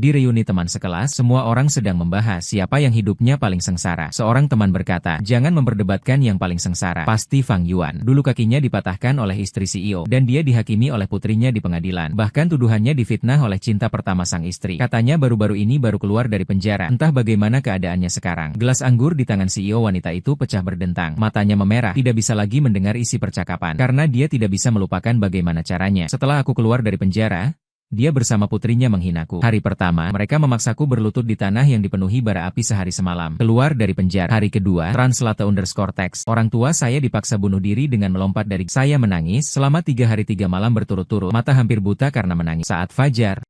Di reuni teman sekelas, semua orang sedang membahas siapa yang hidupnya paling sengsara. Seorang teman berkata, jangan memperdebatkan yang paling sengsara. Pasti Fang Yuan. Dulu kakinya dipatahkan oleh istri CEO, dan dia dihakimi oleh putrinya di pengadilan. Bahkan tuduhannya difitnah oleh cinta pertama sang istri. Katanya baru-baru ini baru keluar dari penjara. Entah bagaimana keadaannya sekarang. Gelas anggur di tangan CEO wanita itu pecah berdentang. Matanya memerah, tidak bisa lagi mendengar isi percakapan. Karena dia tidak bisa melupakan bagaimana caranya. Setelah aku keluar dari penjara, dia bersama putrinya menghinaku. Hari pertama, mereka memaksaku berlutut di tanah yang dipenuhi bara api sehari semalam. Keluar dari penjara. Hari kedua, _text. Orang tua saya dipaksa bunuh diri dengan melompat dari. Saya menangis selama 3 hari 3 malam berturut-turut. Mata hampir buta karena menangis. Saat fajar,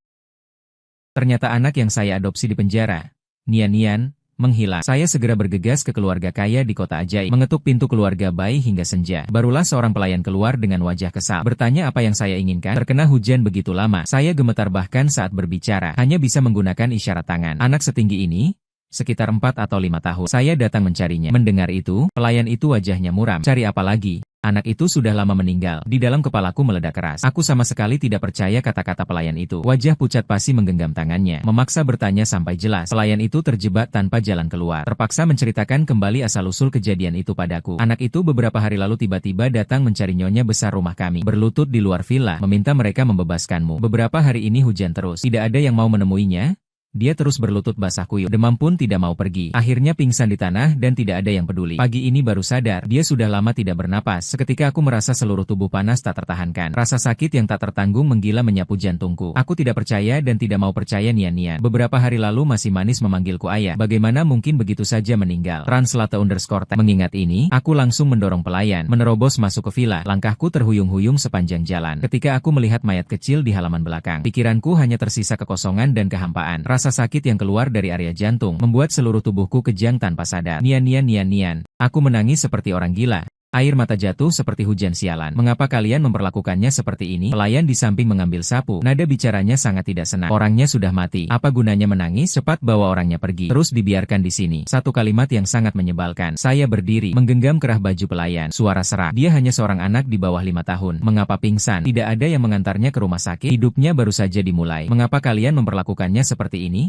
ternyata anak yang saya adopsi di penjara, Nian, menghilang. Saya segera bergegas ke keluarga kaya di kota ajaib, mengetuk pintu keluarga bayi hingga senja. Barulah seorang pelayan keluar dengan wajah kesal, bertanya apa yang saya inginkan. Terkena hujan begitu lama, saya gemetar bahkan saat berbicara, hanya bisa menggunakan isyarat tangan. Anak setinggi ini, sekitar 4 atau 5 tahun. Saya datang mencarinya. Mendengar itu, pelayan itu wajahnya muram. Cari apa lagi? Anak itu sudah lama meninggal. Di dalam kepalaku meledak keras. Aku sama sekali tidak percaya kata-kata pelayan itu. Wajah pucat pasi menggenggam tangannya, memaksa bertanya sampai jelas. Pelayan itu terjebak tanpa jalan keluar. Terpaksa menceritakan kembali asal-usul kejadian itu padaku. Anak itu beberapa hari lalu tiba-tiba datang mencari nyonya besar rumah kami. Berlutut di luar villa, meminta mereka membebaskanmu. Beberapa hari ini hujan terus. Tidak ada yang mau menemuinya. Dia terus berlutut basah kuyup, demam pun tidak mau pergi. Akhirnya pingsan di tanah dan tidak ada yang peduli. Pagi ini baru sadar, dia sudah lama tidak bernapas. Seketika aku merasa seluruh tubuh panas tak tertahankan. Rasa sakit yang tak tertanggung menggila menyapu jantungku. Aku tidak percaya dan tidak mau percaya Nian. Beberapa hari lalu masih manis memanggilku ayah. Bagaimana mungkin begitu saja meninggal? _text. Mengingat ini, aku langsung mendorong pelayan, menerobos masuk ke villa. Langkahku terhuyung-huyung sepanjang jalan. Ketika aku melihat mayat kecil di halaman belakang, pikiranku hanya tersisa kekosongan dan kehampaan. Rasa sakit yang keluar dari area jantung membuat seluruh tubuhku kejang tanpa sadar. Nian. Aku menangis seperti orang gila. Air mata jatuh seperti hujan sialan. Mengapa kalian memperlakukannya seperti ini? Pelayan di samping mengambil sapu. Nada bicaranya sangat tidak senang. Orangnya sudah mati. Apa gunanya menangis? Cepat bawa orangnya pergi. Terus dibiarkan di sini. Satu kalimat yang sangat menyebalkan. Saya berdiri, menggenggam kerah baju pelayan. Suara serak. Dia hanya seorang anak di bawah 5 tahun. Mengapa pingsan? Tidak ada yang mengantarnya ke rumah sakit. Hidupnya baru saja dimulai. Mengapa kalian memperlakukannya seperti ini?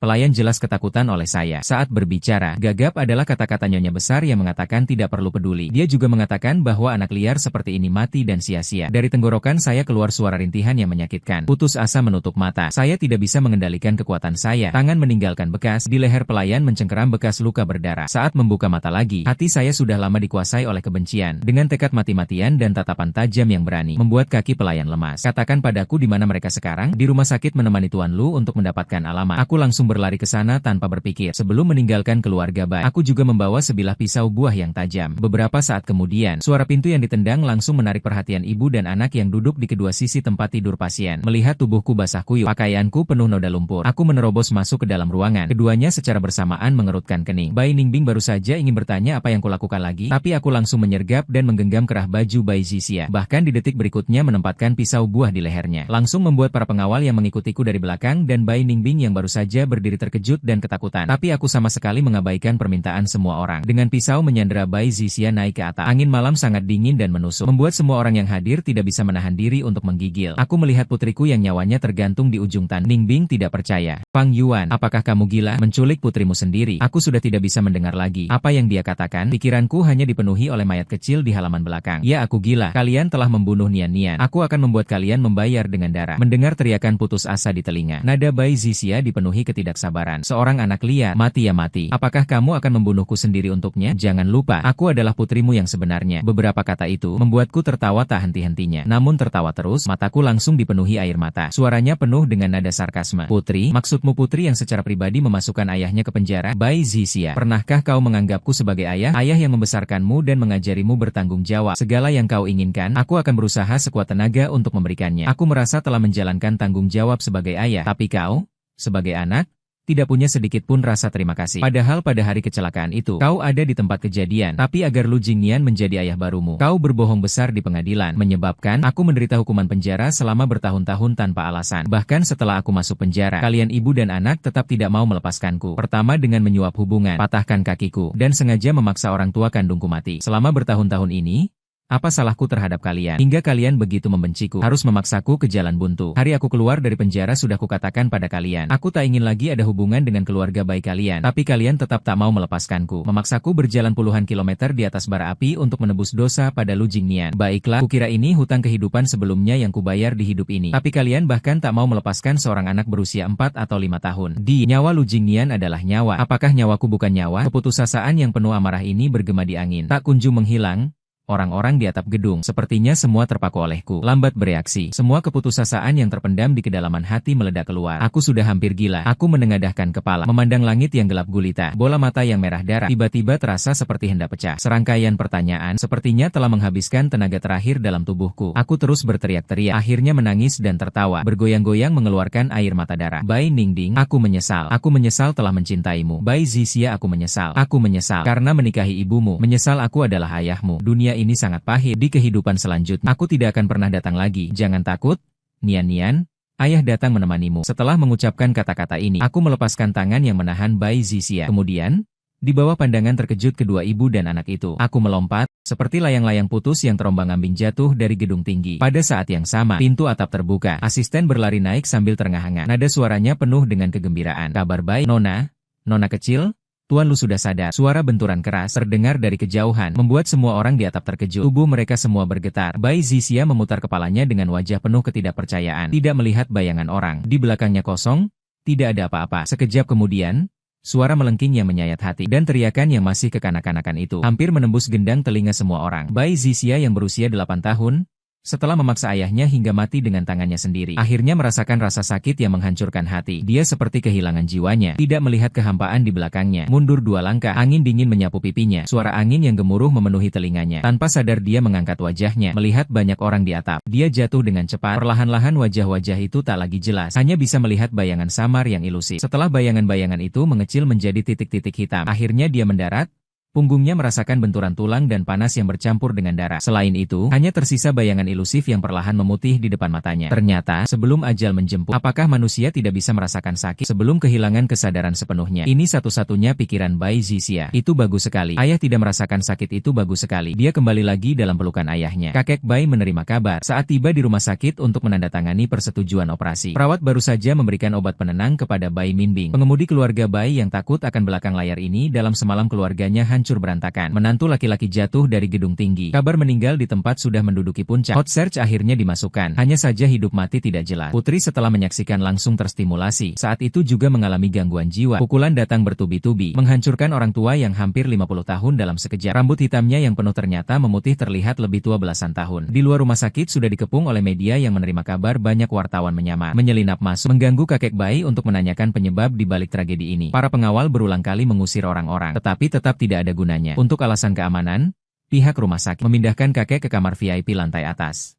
Pelayan jelas ketakutan oleh saya. Saat berbicara, gagap adalah kata-kata nyonya besar yang mengatakan tidak perlu peduli. Dia juga mengatakan bahwa anak liar seperti ini mati dan sia-sia. Dari tenggorokan saya keluar suara rintihan yang menyakitkan. Putus asa menutup mata. Saya tidak bisa mengendalikan kekuatan saya. Tangan meninggalkan bekas. Di leher pelayan mencengkeram bekas luka berdarah. Saat membuka mata lagi, hati saya sudah lama dikuasai oleh kebencian. Dengan tekad mati-matian dan tatapan tajam yang berani, membuat kaki pelayan lemas. Katakan padaku di mana mereka sekarang? Di rumah sakit menemani Tuan Lu untuk mendapatkan alamat. Aku langsung berlari ke sana tanpa berpikir. Sebelum meninggalkan keluarga bayi, aku juga membawa sebilah pisau buah yang tajam. Beberapa saat kemudian, suara pintu yang ditendang langsung menarik perhatian ibu dan anak yang duduk di kedua sisi tempat tidur pasien. Melihat tubuhku basah kuyup, pakaianku penuh noda lumpur, aku menerobos masuk ke dalam ruangan. Keduanya secara bersamaan mengerutkan kening. Bayi Ningbing baru saja ingin bertanya apa yang kulakukan lagi, tapi aku langsung menyergap dan menggenggam kerah baju bayi Zixia. Bahkan di detik berikutnya menempatkan pisau buah di lehernya. Langsung membuat para pengawal yang mengikutiku dari belakang dan bayi Ningbing yang baru saja berdiri terkejut dan ketakutan. Tapi aku sama sekali mengabaikan permintaan semua orang. Dengan pisau menyandera bayi Zixia naik ke atas. Angin malam sangat dingin dan menusuk, membuat semua orang yang hadir tidak bisa menahan diri untuk menggigil. Aku melihat putriku yang nyawanya tergantung di ujung tanduk. Ningbing tidak percaya. Fang Yuan, apakah kamu gila? Menculik putrimu sendiri. Aku sudah tidak bisa mendengar lagi. Apa yang dia katakan? Pikiranku hanya dipenuhi oleh mayat kecil di halaman belakang. Ya, aku gila. Kalian telah membunuh Nian. Aku akan membuat kalian membayar dengan darah. Mendengar teriakan putus asa di telinga, nada bayi Zixia dipenuhi ketidaksabaran. Seorang anak liar, mati ya mati. Apakah kamu akan membunuhku sendiri untuknya? Jangan lupa, aku adalah putrimu yang sebenarnya. Beberapa kata itu membuatku tertawa tak henti-hentinya. Namun tertawa terus, mataku langsung dipenuhi air mata. Suaranya penuh dengan nada sarkasme. Putri, maksudmu putri yang secara pribadi memasukkan ayahnya ke penjara? Bayi Zixia, pernahkah kau menganggapku sebagai ayah? Ayah yang membesarkanmu dan mengajarimu bertanggung jawab. Segala yang kau inginkan, aku akan berusaha sekuat tenaga untuk memberikannya. Aku merasa telah menjalankan tanggung jawab sebagai ayah. Tapi kau, sebagai anak, tidak punya sedikit pun rasa terima kasih. Padahal pada hari kecelakaan itu, kau ada di tempat kejadian. Tapi agar Lu Jingnian menjadi ayah barumu, kau berbohong besar di pengadilan, menyebabkan aku menderita hukuman penjara selama bertahun-tahun tanpa alasan. Bahkan setelah aku masuk penjara, kalian ibu dan anak tetap tidak mau melepaskanku. Pertama dengan menyuap hubungan, patahkan kakiku, dan sengaja memaksa orang tua kandungku mati. Selama bertahun-tahun ini, Apa salahku terhadap kalian? Hingga kalian begitu membenciku, harus memaksaku ke jalan buntu. Hari aku keluar dari penjara sudah kukatakan pada kalian. Aku tak ingin lagi ada hubungan dengan keluarga baik kalian. Tapi kalian tetap tak mau melepaskanku. Memaksaku berjalan puluhan kilometer di atas bara api untuk menebus dosa pada Lu Jingnian. Baiklah, kukira ini hutang kehidupan sebelumnya yang kubayar di hidup ini. Tapi kalian bahkan tak mau melepaskan seorang anak berusia 4 atau 5 tahun. Nyawa Lu Jingnian adalah nyawa. Apakah nyawaku bukan nyawa? Keputusasaan yang penuh amarah ini bergema di angin. Tak kunjung menghilang. Orang-orang di atap gedung, sepertinya semua terpaku olehku. Lambat bereaksi. Semua keputusasaan yang terpendam di kedalaman hati meledak keluar. Aku sudah hampir gila. Aku menengadahkan kepala, memandang langit yang gelap gulita. Bola mata yang merah darah tiba-tiba terasa seperti hendak pecah. Serangkaian pertanyaan sepertinya telah menghabiskan tenaga terakhir dalam tubuhku. Aku terus berteriak-teriak, akhirnya menangis dan tertawa, bergoyang-goyang mengeluarkan air mata darah. Bai Ningding, aku menyesal. Aku menyesal telah mencintaimu. Bai Zixia, aku menyesal. Aku menyesal karena menikahi ibumu. Menyesal aku adalah ayahmu. Dunia ini sangat pahit. Di kehidupan selanjutnya, aku tidak akan pernah datang lagi. Jangan takut, Nian-Nian. Ayah datang menemanimu. Setelah mengucapkan kata-kata ini, aku melepaskan tangan yang menahan Bai Zixia. Kemudian, di bawah pandangan terkejut kedua ibu dan anak itu, aku melompat, seperti layang-layang putus yang terombang-ambing jatuh dari gedung tinggi. Pada saat yang sama, pintu atap terbuka. Asisten berlari naik sambil terengah-engah. Nada suaranya penuh dengan kegembiraan. Kabar baik, Nona? Nona kecil? Tuan Lu sudah sadar. Suara benturan keras terdengar dari kejauhan, membuat semua orang di atap terkejut. Tubuh mereka semua bergetar. Bai Zixia memutar kepalanya dengan wajah penuh ketidakpercayaan. Tidak melihat bayangan orang. Di belakangnya kosong, tidak ada apa-apa. Sekejap kemudian, suara melengking yang menyayat hati, dan teriakan yang masih kekanak-kanakan itu hampir menembus gendang telinga semua orang. Bai Zixia yang berusia 8 tahun, setelah memaksa ayahnya hingga mati dengan tangannya sendiri, akhirnya merasakan rasa sakit yang menghancurkan hati. Dia seperti kehilangan jiwanya, tidak melihat kehampaan di belakangnya. Mundur 2 langkah, angin dingin menyapu pipinya. Suara angin yang gemuruh memenuhi telinganya. Tanpa sadar dia mengangkat wajahnya, melihat banyak orang di atap. Dia jatuh dengan cepat. Perlahan-lahan wajah-wajah itu tak lagi jelas, hanya bisa melihat bayangan samar yang ilusif. Setelah bayangan-bayangan itu mengecil menjadi titik-titik hitam, akhirnya dia mendarat. Punggungnya merasakan benturan tulang dan panas yang bercampur dengan darah. Selain itu, hanya tersisa bayangan ilusif yang perlahan memutih di depan matanya. Ternyata, sebelum ajal menjemput, apakah manusia tidak bisa merasakan sakit sebelum kehilangan kesadaran sepenuhnya? Ini satu-satunya pikiran Bai Zixia. Itu bagus sekali. Ayah tidak merasakan sakit, itu bagus sekali. Dia kembali lagi dalam pelukan ayahnya. Kakek Bai menerima kabar saat tiba di rumah sakit untuk menandatangani persetujuan operasi. Perawat baru saja memberikan obat penenang kepada Bai Minbing. Pengemudi keluarga Bai yang takut akan belakang layar ini dalam semalam keluarganya hancur berantakan. Menantu laki-laki jatuh dari gedung tinggi. Kabar meninggal di tempat sudah menduduki puncak. Hot search akhirnya dimasukkan. Hanya saja hidup mati tidak jelas. Putri setelah menyaksikan langsung terstimulasi. Saat itu juga mengalami gangguan jiwa. Pukulan datang bertubi-tubi, menghancurkan orang tua yang hampir 50 tahun dalam sekejap. Rambut hitamnya yang penuh ternyata memutih terlihat lebih tua belasan tahun. Di luar rumah sakit sudah dikepung oleh media yang menerima kabar. Banyak wartawan menyamar, menyelinap masuk, mengganggu kakek Bai untuk menanyakan penyebab di balik tragedi ini. Para pengawal berulang kali mengusir orang-orang, tetapi tetap tidak ada gunanya. Untuk alasan keamanan, pihak rumah sakit memindahkan kakek ke kamar VIP lantai atas.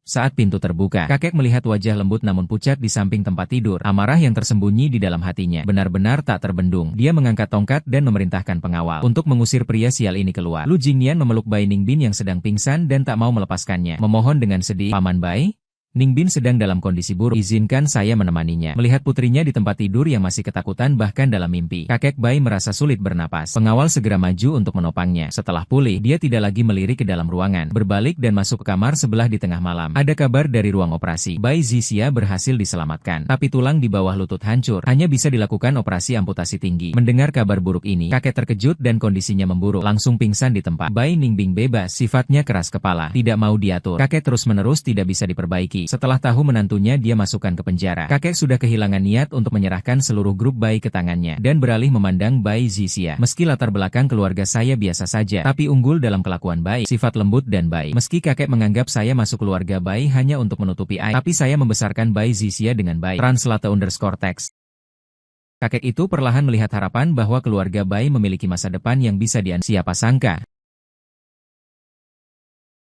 Saat pintu terbuka, kakek melihat wajah lembut namun pucat di samping tempat tidur. Amarah yang tersembunyi di dalam hatinya benar-benar tak terbendung. Dia mengangkat tongkat dan memerintahkan pengawal untuk mengusir pria sial ini keluar. Lu Jingnian memeluk Bai Ningbin yang sedang pingsan dan tak mau melepaskannya. Memohon dengan sedih, "Paman Bai, Ningbin sedang dalam kondisi buruk. Izinkan saya menemaninya." Melihat putrinya di tempat tidur yang masih ketakutan bahkan dalam mimpi, kakek Bai merasa sulit bernapas. Pengawal segera maju untuk menopangnya. Setelah pulih, dia tidak lagi melirik ke dalam ruangan, berbalik dan masuk ke kamar sebelah di tengah malam. Ada kabar dari ruang operasi. Bai Zixia berhasil diselamatkan, tapi tulang di bawah lutut hancur. Hanya bisa dilakukan operasi amputasi tinggi. Mendengar kabar buruk ini, kakek terkejut dan kondisinya memburuk, langsung pingsan di tempat. Bai Ningbing bebas, sifatnya keras kepala, tidak mau diatur. Kakek terus-menerus tidak bisa diperbaiki. Setelah tahu menantunya dia masukkan ke penjara, kakek sudah kehilangan niat untuk menyerahkan seluruh grup Bai ke tangannya, dan beralih memandang Bai Zixia. Meski latar belakang keluarga saya biasa saja, tapi unggul dalam kelakuan baik, sifat lembut dan baik. Meski kakek menganggap saya masuk keluarga Bai hanya untuk menutupi aib, tapi saya membesarkan Bai Zixia dengan baik. Translate_text. Kakek itu perlahan melihat harapan bahwa keluarga Bai memiliki masa depan yang bisa siapa sangka.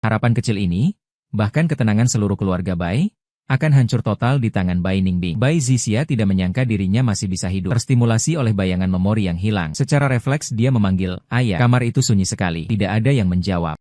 Harapan kecil ini, bahkan ketenangan seluruh keluarga Bai, akan hancur total di tangan Bai Ningbing. Bai Zixia tidak menyangka dirinya masih bisa hidup, terstimulasi oleh bayangan memori yang hilang. Secara refleks dia memanggil, "Ayah." Kamar itu sunyi sekali, tidak ada yang menjawab.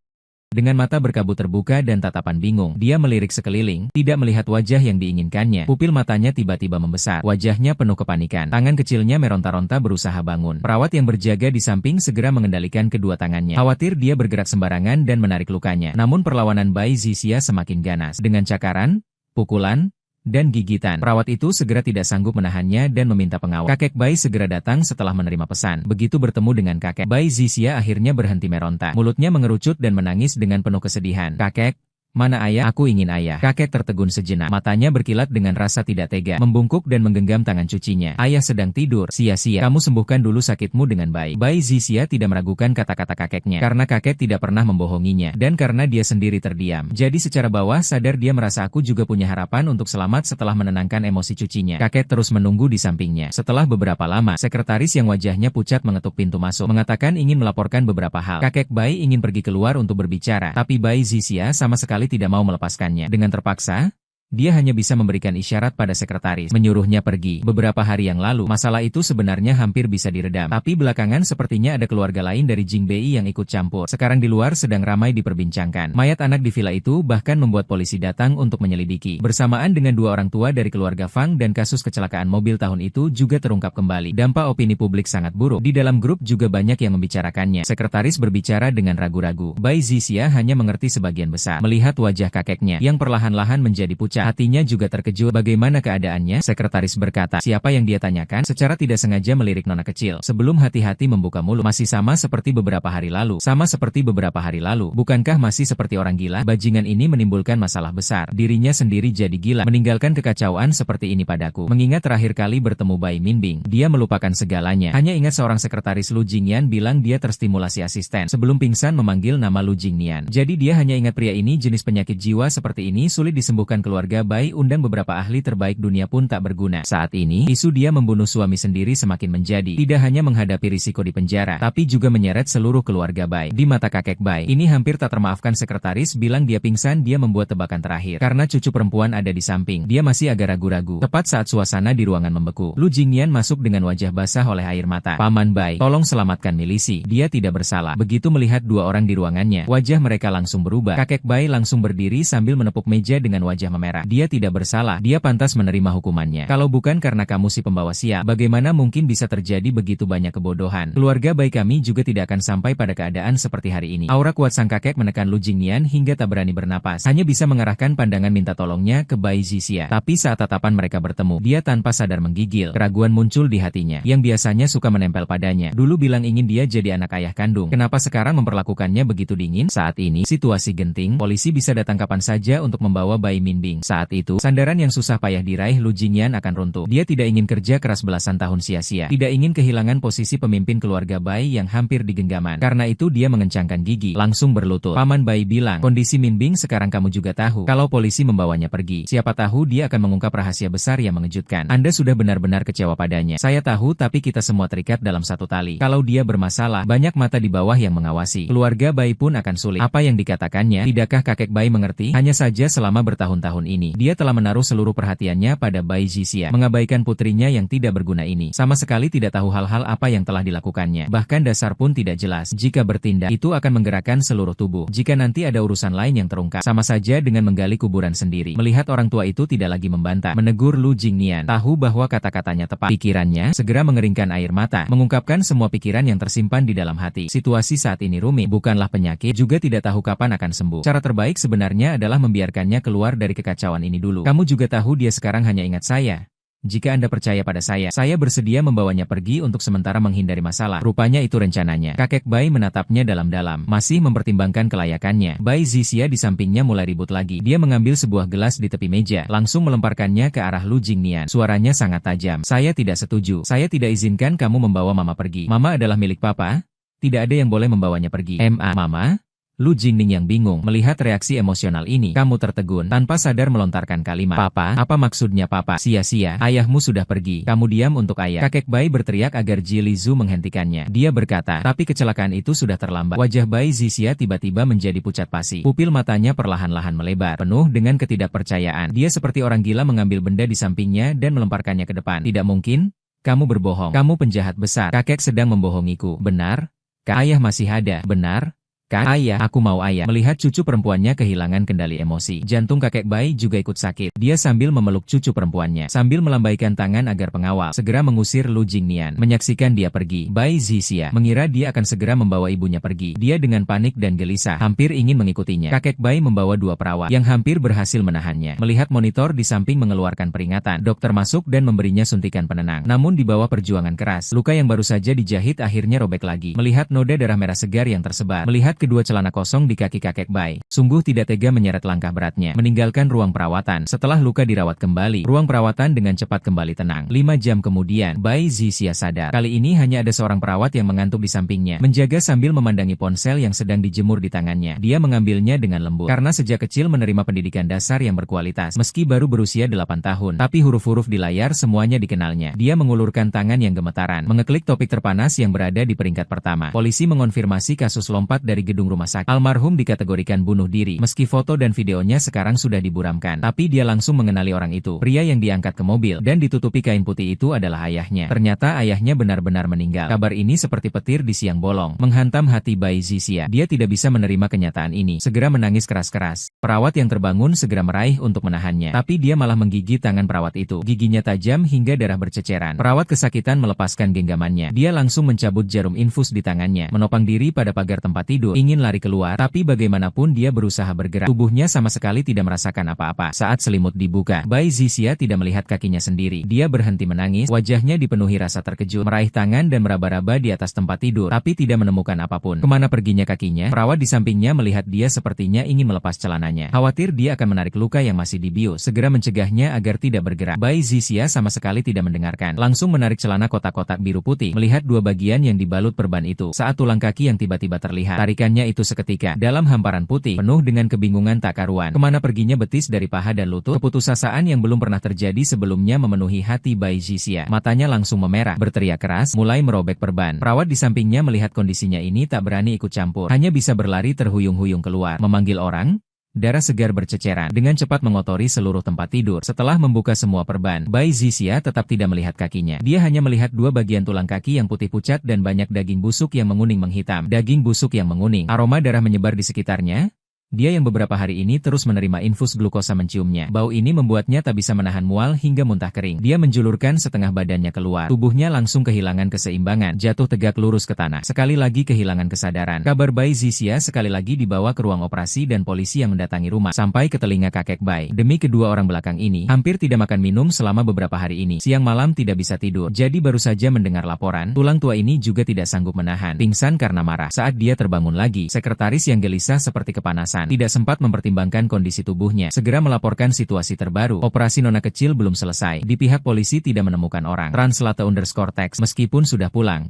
Dengan mata berkabut terbuka dan tatapan bingung, dia melirik sekeliling, tidak melihat wajah yang diinginkannya. Pupil matanya tiba-tiba membesar, wajahnya penuh kepanikan. Tangan kecilnya meronta-ronta berusaha bangun. Perawat yang berjaga di samping segera mengendalikan kedua tangannya. Khawatir dia bergerak sembarangan dan menarik lukanya. Namun perlawanan Bai Zixia semakin ganas. Dengan cakaran, pukulan, dan gigitan, perawat itu segera tidak sanggup menahannya dan meminta pengawal. Kakek Bai segera datang setelah menerima pesan. Begitu bertemu dengan kakek, Bai Zixia akhirnya berhenti meronta. Mulutnya mengerucut dan menangis dengan penuh kesedihan. "Kakek, mana ayah? Aku ingin ayah." Kakek tertegun sejenak. Matanya berkilat dengan rasa tidak tega, membungkuk dan menggenggam tangan cucinya. "Ayah sedang tidur. Sia-sia. Kamu sembuhkan dulu sakitmu dengan baik." Bai Zixia tidak meragukan kata-kata kakeknya, karena kakek tidak pernah membohonginya, dan karena dia sendiri terdiam. Jadi secara bawah sadar dia merasa aku juga punya harapan untuk selamat setelah menenangkan emosi cucinya. Kakek terus menunggu di sampingnya. Setelah beberapa lama, sekretaris yang wajahnya pucat mengetuk pintu masuk, mengatakan ingin melaporkan beberapa hal. Kakek Bai ingin pergi keluar untuk berbicara, tapi Bai Zixia sama sekali tidak mau melepaskannya. Dengan terpaksa, dia hanya bisa memberikan isyarat pada sekretaris, menyuruhnya pergi. Beberapa hari yang lalu, masalah itu sebenarnya hampir bisa diredam. Tapi belakangan sepertinya ada keluarga lain dari Jing Bei yang ikut campur. Sekarang di luar sedang ramai diperbincangkan. Mayat anak di villa itu bahkan membuat polisi datang untuk menyelidiki. Bersamaan dengan dua orang tua dari keluarga Fang dan kasus kecelakaan mobil tahun itu juga terungkap kembali. Dampak opini publik sangat buruk. Di dalam grup juga banyak yang membicarakannya. Sekretaris berbicara dengan ragu-ragu. Bai Zixia hanya mengerti sebagian besar. Melihat wajah kakeknya yang perlahan-lahan menjadi pucat, hatinya juga terkejut. Bagaimana keadaannya? Sekretaris berkata. Siapa yang dia tanyakan? Secara tidak sengaja melirik nona kecil. Sebelum hati-hati membuka mulut. Masih sama seperti beberapa hari lalu. Sama seperti beberapa hari lalu. Bukankah masih seperti orang gila? Bajingan ini menimbulkan masalah besar. Dirinya sendiri jadi gila. Meninggalkan kekacauan seperti ini padaku. Mengingat terakhir kali bertemu Bai Minbing, dia melupakan segalanya. Hanya ingat seorang sekretaris Lu Jingyan bilang dia terstimulasi asisten. Sebelum pingsan memanggil nama Lu Jingnian. Jadi dia hanya ingat pria ini jenis penyakit jiwa seperti ini sulit disembuhkan. Keluarga Bai undang beberapa ahli terbaik dunia pun tak berguna. Saat ini, isu dia membunuh suami sendiri semakin menjadi. Tidak hanya menghadapi risiko di penjara, tapi juga menyeret seluruh keluarga Bai. Di mata kakek Bai, ini hampir tak termaafkan. Sekretaris bilang dia pingsan. Dia membuat tebakan terakhir. Karena cucu perempuan ada di samping, dia masih agak ragu-ragu. Tepat saat suasana di ruangan membeku, Lu Jingyan masuk dengan wajah basah oleh air mata. "Paman Bai, tolong selamatkan milisi. Dia tidak bersalah." Begitu melihat dua orang di ruangannya, wajah mereka langsung berubah. Kakek Bai langsung berdiri sambil menepuk meja dengan wajah memerah. "Dia tidak bersalah. Dia pantas menerima hukumannya. Kalau bukan karena kamu si pembawa sial, bagaimana mungkin bisa terjadi begitu banyak kebodohan? Keluarga Bai kami juga tidak akan sampai pada keadaan seperti hari ini." Aura kuat sang kakek menekan Lu Jingnian hingga tak berani bernapas. Hanya bisa mengarahkan pandangan minta tolongnya ke Bai Zixia. Tapi saat tatapan mereka bertemu, dia tanpa sadar menggigil. Keraguan muncul di hatinya, yang biasanya suka menempel padanya. Dulu bilang ingin dia jadi anak ayah kandung. Kenapa sekarang memperlakukannya begitu dingin? Saat ini, situasi genting. Polisi bisa datang kapan saja untuk membawa Bai Minbing. Saat itu, sandaran yang susah payah diraih Lu Jingyan akan runtuh. Dia tidak ingin kerja keras belasan tahun sia-sia. Tidak ingin kehilangan posisi pemimpin keluarga Bai yang hampir di genggaman. Karena itu dia mengencangkan gigi, langsung berlutut. "Paman Bai bilang, kondisi Minbing sekarang kamu juga tahu. Kalau polisi membawanya pergi, siapa tahu dia akan mengungkap rahasia besar yang mengejutkan. Anda sudah benar-benar kecewa padanya. Saya tahu tapi kita semua terikat dalam satu tali. Kalau dia bermasalah, banyak mata di bawah yang mengawasi. Keluarga Bai pun akan sulit." Apa yang dikatakannya? Tidakkah kakek Bai mengerti? Hanya saja selama bertahun-tahun ini, dia telah menaruh seluruh perhatiannya pada Bai Zixia, mengabaikan putrinya yang tidak berguna ini. Sama sekali tidak tahu hal-hal apa yang telah dilakukannya. Bahkan dasar pun tidak jelas. Jika bertindak, itu akan menggerakkan seluruh tubuh. Jika nanti ada urusan lain yang terungkap, sama saja dengan menggali kuburan sendiri. Melihat orang tua itu tidak lagi membantah, menegur Lu Jingnian, tahu bahwa kata-katanya tepat. Pikirannya segera mengeringkan air mata, mengungkapkan semua pikiran yang tersimpan di dalam hati. Situasi saat ini rumit, bukanlah penyakit, juga tidak tahu kapan akan sembuh. Cara terbaik sebenarnya adalah membiarkannya keluar dari kekacauan ini dulu. Kamu juga tahu dia sekarang hanya ingat saya. Jika Anda percaya pada saya bersedia membawanya pergi untuk sementara menghindari masalah. Rupanya itu rencananya. Kakek Bai menatapnya dalam-dalam, masih mempertimbangkan kelayakannya. Bai Zixia di sampingnya mulai ribut lagi. Dia mengambil sebuah gelas di tepi meja, langsung melemparkannya ke arah Lu Jingnian. Suaranya sangat tajam. "Saya tidak setuju. Saya tidak izinkan kamu membawa mama pergi. Mama adalah milik papa. Tidak ada yang boleh membawanya pergi." Mama?" Lu Jingning yang bingung melihat reaksi emosional ini. "Kamu tertegun." Tanpa sadar melontarkan kalimat. "Papa? Apa maksudnya papa? Sia-sia, ayahmu sudah pergi. Kamu diam untuk ayah." Kakek Bai berteriak agar Ji Lizu menghentikannya. Dia berkata, tapi kecelakaan itu sudah terlambat. Wajah Bai Zixia tiba-tiba menjadi pucat pasi. Pupil matanya perlahan-lahan melebar, penuh dengan ketidakpercayaan. Dia seperti orang gila mengambil benda di sampingnya dan melemparkannya ke depan. "Tidak mungkin. Kamu berbohong. Kamu penjahat besar. Kakek sedang membohongiku." "Benar? Ayah masih ada." "Benar. Kak, ayah, aku mau ayah. Melihat cucu perempuannya kehilangan kendali emosi. Jantung kakek Bai juga ikut sakit. Dia sambil memeluk cucu perempuannya. Sambil melambaikan tangan agar pengawal segera mengusir Lu Jingnian. Menyaksikan dia pergi, Bai Zixia mengira dia akan segera membawa ibunya pergi. Dia dengan panik dan gelisah, hampir ingin mengikutinya. Kakek Bai membawa 2 perawat yang hampir berhasil menahannya. Melihat monitor di samping mengeluarkan peringatan, dokter masuk dan memberinya suntikan penenang. Namun di bawah perjuangan keras, luka yang baru saja dijahit akhirnya robek lagi. Melihat noda darah merah segar yang tersebar, melihat kedua celana kosong di kaki kakek Bai, sungguh tidak tega menyeret langkah beratnya, meninggalkan ruang perawatan. Setelah luka dirawat kembali, ruang perawatan dengan cepat kembali tenang. 5 jam kemudian, Bai Zixia sadar. Kali ini hanya ada seorang perawat yang mengantuk di sampingnya, menjaga sambil memandangi ponsel yang sedang dijemur di tangannya. Dia mengambilnya dengan lembut, karena sejak kecil menerima pendidikan dasar yang berkualitas. Meski baru berusia 8 tahun, tapi huruf-huruf di layar semuanya dikenalnya. Dia mengulurkan tangan yang gemetaran, mengeklik topik terpanas yang berada di peringkat pertama. Polisi mengonfirmasi kasus lompat dari gedung rumah sakit. Almarhum dikategorikan bunuh diri. Meski foto dan videonya sekarang sudah diburamkan, tapi dia langsung mengenali orang itu. Pria yang diangkat ke mobil dan ditutupi kain putih itu adalah ayahnya. Ternyata ayahnya benar-benar meninggal. Kabar ini seperti petir di siang bolong, menghantam hati Bai Zixia. Dia tidak bisa menerima kenyataan ini. Segera menangis keras-keras. Perawat yang terbangun segera meraih untuk menahannya, tapi dia malah menggigit tangan perawat itu. Giginya tajam hingga darah berceceran. Perawat kesakitan melepaskan genggamannya. Dia langsung mencabut jarum infus di tangannya, menopang diri pada pagar tempat tidur, ingin lari keluar, tapi bagaimanapun dia berusaha bergerak. Tubuhnya sama sekali tidak merasakan apa-apa. Saat selimut dibuka, Bai Zixia tidak melihat kakinya sendiri. Dia berhenti menangis, wajahnya dipenuhi rasa terkejut, meraih tangan dan meraba-raba di atas tempat tidur, tapi tidak menemukan apapun. Kemana perginya kakinya? Perawat di sampingnya melihat dia sepertinya ingin melepas celananya. Khawatir dia akan menarik luka yang masih dibius, segera mencegahnya agar tidak bergerak. Bai Zixia sama sekali tidak mendengarkan, langsung menarik celana kotak-kotak biru putih, melihat 2 bagian yang dibalut perban itu. Saat tulang kaki yang tiba-tiba terlihat, tarikannya itu seketika, dalam hamparan putih, penuh dengan kebingungan tak karuan. Kemana perginya betis dari paha dan lutut? Keputusasaan yang belum pernah terjadi sebelumnya memenuhi hati Bai Zixia. Matanya langsung memerah, berteriak keras, mulai merobek perban. Perawat di sampingnya melihat kondisinya ini tak berani ikut campur, hanya bisa berlari terhuyung-huyung keluar, memanggil orang. Darah segar berceceran, dengan cepat mengotori seluruh tempat tidur. Setelah membuka semua perban, Bai Zixia tetap tidak melihat kakinya. Dia hanya melihat 2 bagian tulang kaki yang putih pucat dan banyak daging busuk yang menguning menghitam. Daging busuk yang menguning, aroma darah menyebar di sekitarnya. Dia yang beberapa hari ini terus menerima infus glukosa menciumnya. Bau ini membuatnya tak bisa menahan mual hingga muntah kering. Dia menjulurkan setengah badannya keluar. Tubuhnya langsung kehilangan keseimbangan, jatuh tegak lurus ke tanah. Sekali lagi kehilangan kesadaran. Kabar Bai Zixia sekali lagi dibawa ke ruang operasi dan polisi yang mendatangi rumah. Sampai ke telinga kakek Bai. Demi kedua orang belakang ini, hampir tidak makan minum selama beberapa hari ini. Siang malam tidak bisa tidur. Jadi baru saja mendengar laporan, tulang tua ini juga tidak sanggup menahan. Pingsan karena marah. Saat dia terbangun lagi, sekretaris yang gelisah seperti kepanasan tidak sempat mempertimbangkan kondisi tubuhnya, segera melaporkan situasi terbaru. Operasi nona kecil belum selesai. Di pihak polisi tidak menemukan orang. Translate_text meskipun sudah pulang,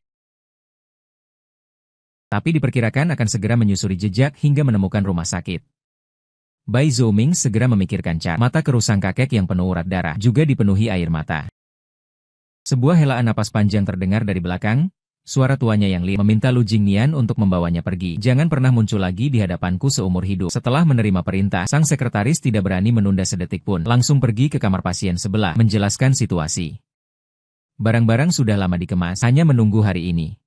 tapi diperkirakan akan segera menyusuri jejak hingga menemukan rumah sakit. Bai Zooming segera memikirkan cara. Mata kerusang kakek yang penuh urat darah juga dipenuhi air mata. Sebuah helaan napas panjang terdengar dari belakang. Suara tuanya yang meminta Lu Jingnian untuk membawanya pergi. Jangan pernah muncul lagi di hadapanku seumur hidup. Setelah menerima perintah, sang sekretaris tidak berani menunda sedetik pun. Langsung pergi ke kamar pasien sebelah, menjelaskan situasi. Barang-barang sudah lama dikemas, hanya menunggu hari ini.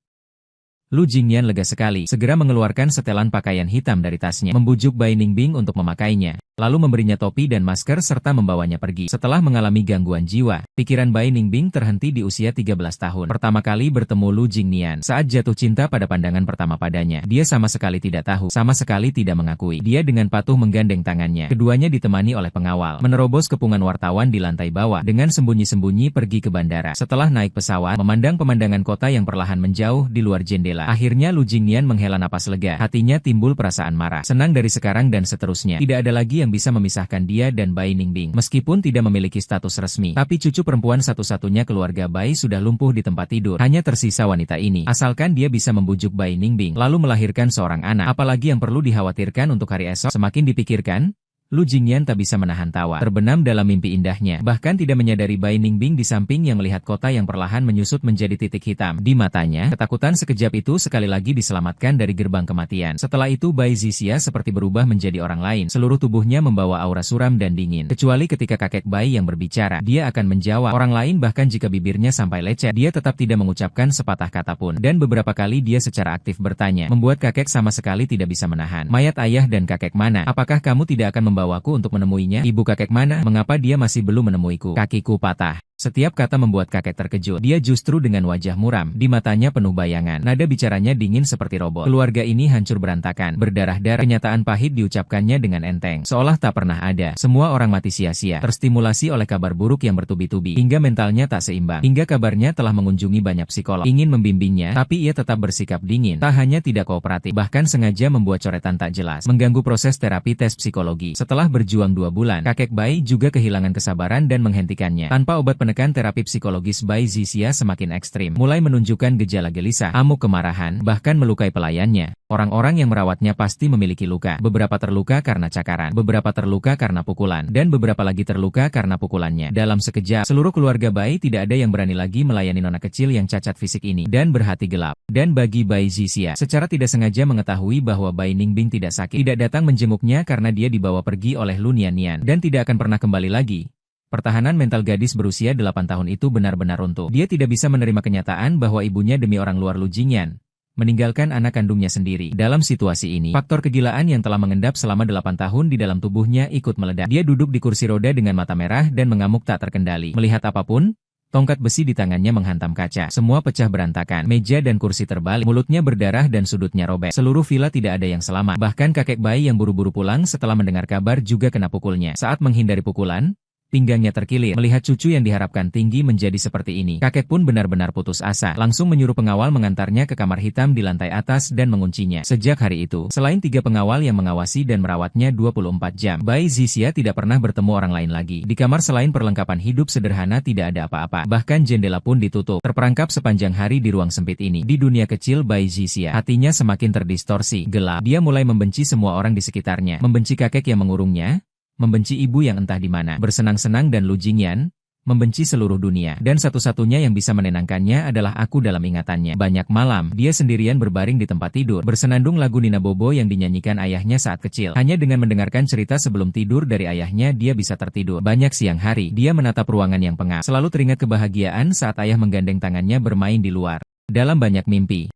Lu Jingnian lega sekali, segera mengeluarkan setelan pakaian hitam dari tasnya, membujuk Bai Ningbing untuk memakainya. Lalu memberinya topi dan masker serta membawanya pergi. Setelah mengalami gangguan jiwa, pikiran Bai Ningbing terhenti di usia 13 tahun. Pertama kali bertemu Lu Jingnian, saat jatuh cinta pada pandangan pertama padanya. Dia sama sekali tidak tahu, sama sekali tidak mengakui. Dia dengan patuh menggandeng tangannya. Keduanya ditemani oleh pengawal, menerobos kepungan wartawan di lantai bawah, dengan sembunyi-sembunyi pergi ke bandara. Setelah naik pesawat, memandang pemandangan kota yang perlahan menjauh di luar jendela. Akhirnya Lu Jingnian menghela napas lega. Hatinya timbul perasaan marah, senang dari sekarang dan seterusnya. Tidak ada lagi yang bisa memisahkan dia dan Bai Ningbing. Meskipun tidak memiliki status resmi, tapi cucu perempuan satu-satunya keluarga Bai sudah lumpuh di tempat tidur. Hanya tersisa wanita ini. Asalkan dia bisa membujuk Bai Ningbing, lalu melahirkan seorang anak. Apalagi yang perlu dikhawatirkan untuk hari esok? Semakin dipikirkan, Lu Jingyan tak bisa menahan tawa, terbenam dalam mimpi indahnya, bahkan tidak menyadari Bai Ningbing di samping yang melihat kota yang perlahan menyusut menjadi titik hitam. Di matanya, ketakutan sekejap itu sekali lagi diselamatkan dari gerbang kematian. Setelah itu Bai Zixia seperti berubah menjadi orang lain, seluruh tubuhnya membawa aura suram dan dingin. Kecuali ketika kakek Bai yang berbicara, dia akan menjawab. Orang lain bahkan jika bibirnya sampai lecet, dia tetap tidak mengucapkan sepatah kata pun. Dan beberapa kali dia secara aktif bertanya, membuat kakek sama sekali tidak bisa menahan. Mayat ayah dan kakek mana? Apakah kamu tidak akan membawaku untuk menemuinya? Ibu kakek mana? Mengapa dia masih belum menemuiku? Kakiku patah. Setiap kata membuat kakek terkejut. Dia justru dengan wajah muram, di matanya penuh bayangan. Nada bicaranya dingin seperti robot. Keluarga ini hancur berantakan, berdarah-darah. Kenyataan pahit diucapkannya dengan enteng, seolah tak pernah ada. Semua orang mati sia-sia, terstimulasi oleh kabar buruk yang bertubi-tubi, hingga mentalnya tak seimbang. Hingga kabarnya telah mengunjungi banyak psikolog, ingin membimbingnya, tapi ia tetap bersikap dingin. Tak hanya tidak kooperatif, bahkan sengaja membuat coretan tak jelas, mengganggu proses terapi tes psikologi. Setelah berjuang 2 bulan, kakek Bai juga kehilangan kesabaran dan menghentikannya. Tanpa obat penekan, terapi psikologis Bai Zixia semakin ekstrim, mulai menunjukkan gejala gelisah, amuk kemarahan, bahkan melukai pelayannya. Orang-orang yang merawatnya pasti memiliki luka. Beberapa terluka karena cakaran, beberapa terluka karena pukulan, dan beberapa lagi terluka karena pukulannya. Dalam sekejap, seluruh keluarga Bai tidak ada yang berani lagi melayani nona kecil yang cacat fisik ini, dan berhati gelap. Dan bagi Bai Zixia, secara tidak sengaja mengetahui bahwa Bai Ningbing tidak sakit, tidak datang menjenguknya karena dia dibawa pergi oleh Lu Nian, dan tidak akan pernah kembali lagi. Pertahanan mental gadis berusia 8 tahun itu benar-benar runtuh. Dia tidak bisa menerima kenyataan bahwa ibunya demi orang luar Lu Jingyan meninggalkan anak kandungnya sendiri. Dalam situasi ini, faktor kegilaan yang telah mengendap selama 8 tahun di dalam tubuhnya ikut meledak. Dia duduk di kursi roda dengan mata merah dan mengamuk tak terkendali. Melihat apapun, tongkat besi di tangannya menghantam kaca. Semua pecah berantakan, meja dan kursi terbalik, mulutnya berdarah dan sudutnya robek. Seluruh villa tidak ada yang selamat. Bahkan kakek Bai yang buru-buru pulang setelah mendengar kabar juga kena pukulnya. Saat menghindari pukulan, pinggangnya terkilir. Melihat cucu yang diharapkan tinggi menjadi seperti ini, kakek pun benar-benar putus asa. Langsung menyuruh pengawal mengantarnya ke kamar hitam di lantai atas dan menguncinya. Sejak hari itu, selain 3 pengawal yang mengawasi dan merawatnya 24 jam, Bai Zixia tidak pernah bertemu orang lain lagi. Di kamar selain perlengkapan hidup sederhana tidak ada apa-apa. Bahkan jendela pun ditutup. Terperangkap sepanjang hari di ruang sempit ini. Di dunia kecil Bai Zixia, hatinya semakin terdistorsi, gelap. Dia mulai membenci semua orang di sekitarnya. Membenci kakek yang mengurungnya, membenci ibu yang entah di mana bersenang-senang, dan Lu Jingyan, membenci seluruh dunia. Dan satu-satunya yang bisa menenangkannya adalah aku dalam ingatannya. Banyak malam, dia sendirian berbaring di tempat tidur, bersenandung lagu Nina Bobo yang dinyanyikan ayahnya saat kecil. Hanya dengan mendengarkan cerita sebelum tidur dari ayahnya, dia bisa tertidur. Banyak siang hari, dia menatap ruangan yang pengap. Selalu teringat kebahagiaan saat ayah menggandeng tangannya bermain di luar. Dalam banyak mimpi,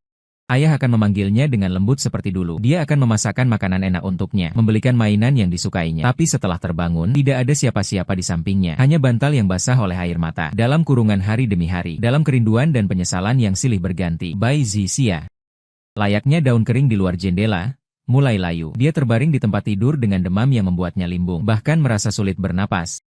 ayah akan memanggilnya dengan lembut seperti dulu. Dia akan memasakkan makanan enak untuknya, membelikan mainan yang disukainya. Tapi setelah terbangun, tidak ada siapa-siapa di sampingnya. Hanya bantal yang basah oleh air mata. Dalam kurungan hari demi hari, dalam kerinduan dan penyesalan yang silih berganti, Bai Zixia, layaknya daun kering di luar jendela, mulai layu. Dia terbaring di tempat tidur dengan demam yang membuatnya limbung, bahkan merasa sulit bernapas.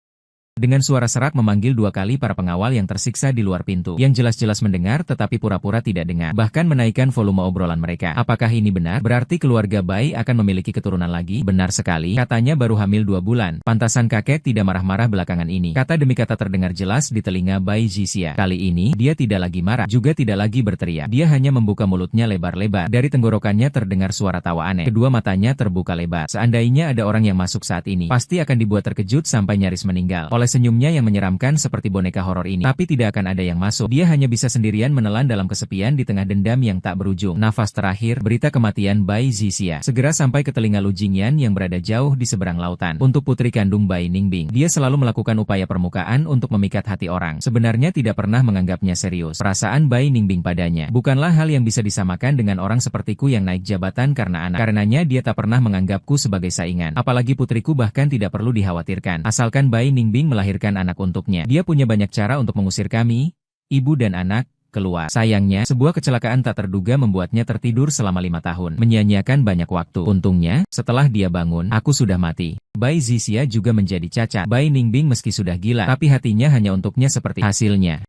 Dengan suara serak memanggil 2 kali para pengawal yang tersiksa di luar pintu, yang jelas-jelas mendengar tetapi pura-pura tidak dengar, bahkan menaikkan volume obrolan mereka. Apakah ini benar? Berarti keluarga Bai akan memiliki keturunan lagi? Benar sekali, katanya baru hamil 2 bulan. Pantasan kakek tidak marah-marah belakangan ini. Kata demi kata terdengar jelas di telinga Bai Zixia. Kali ini, dia tidak lagi marah, juga tidak lagi berteriak. Dia hanya membuka mulutnya lebar-lebar. Dari tenggorokannya terdengar suara tawa aneh. Kedua matanya terbuka lebar. Seandainya ada orang yang masuk saat ini, pasti akan dibuat terkejut sampai nyaris meninggal oleh senyumnya yang menyeramkan seperti boneka horor ini. Tapi tidak akan ada yang masuk. Dia hanya bisa sendirian menelan dalam kesepian di tengah dendam yang tak berujung. Nafas terakhir, berita kematian Bai Zixia segera sampai ke telinga Lu Jingyan yang berada jauh di seberang lautan. Untuk putri kandung Bai Ningbing, dia selalu melakukan upaya permukaan untuk memikat hati orang. Sebenarnya tidak pernah menganggapnya serius. Perasaan Bai Ningbing padanya bukanlah hal yang bisa disamakan dengan orang sepertiku yang naik jabatan karena anak. Karenanya dia tak pernah menganggapku sebagai saingan. Apalagi putriku bahkan tidak perlu dikhawatirkan. Asalkan Bai Ningbing melahirkan anak untuknya. Dia punya banyak cara untuk mengusir kami, ibu dan anak, keluar. Sayangnya, sebuah kecelakaan tak terduga membuatnya tertidur selama 5 tahun, menyia-nyiakan banyak waktu. Untungnya, setelah dia bangun, aku sudah mati. Bai Zixia juga menjadi cacat. Bai Ningbing meski sudah gila, tapi hatinya hanya untuknya seperti hasilnya.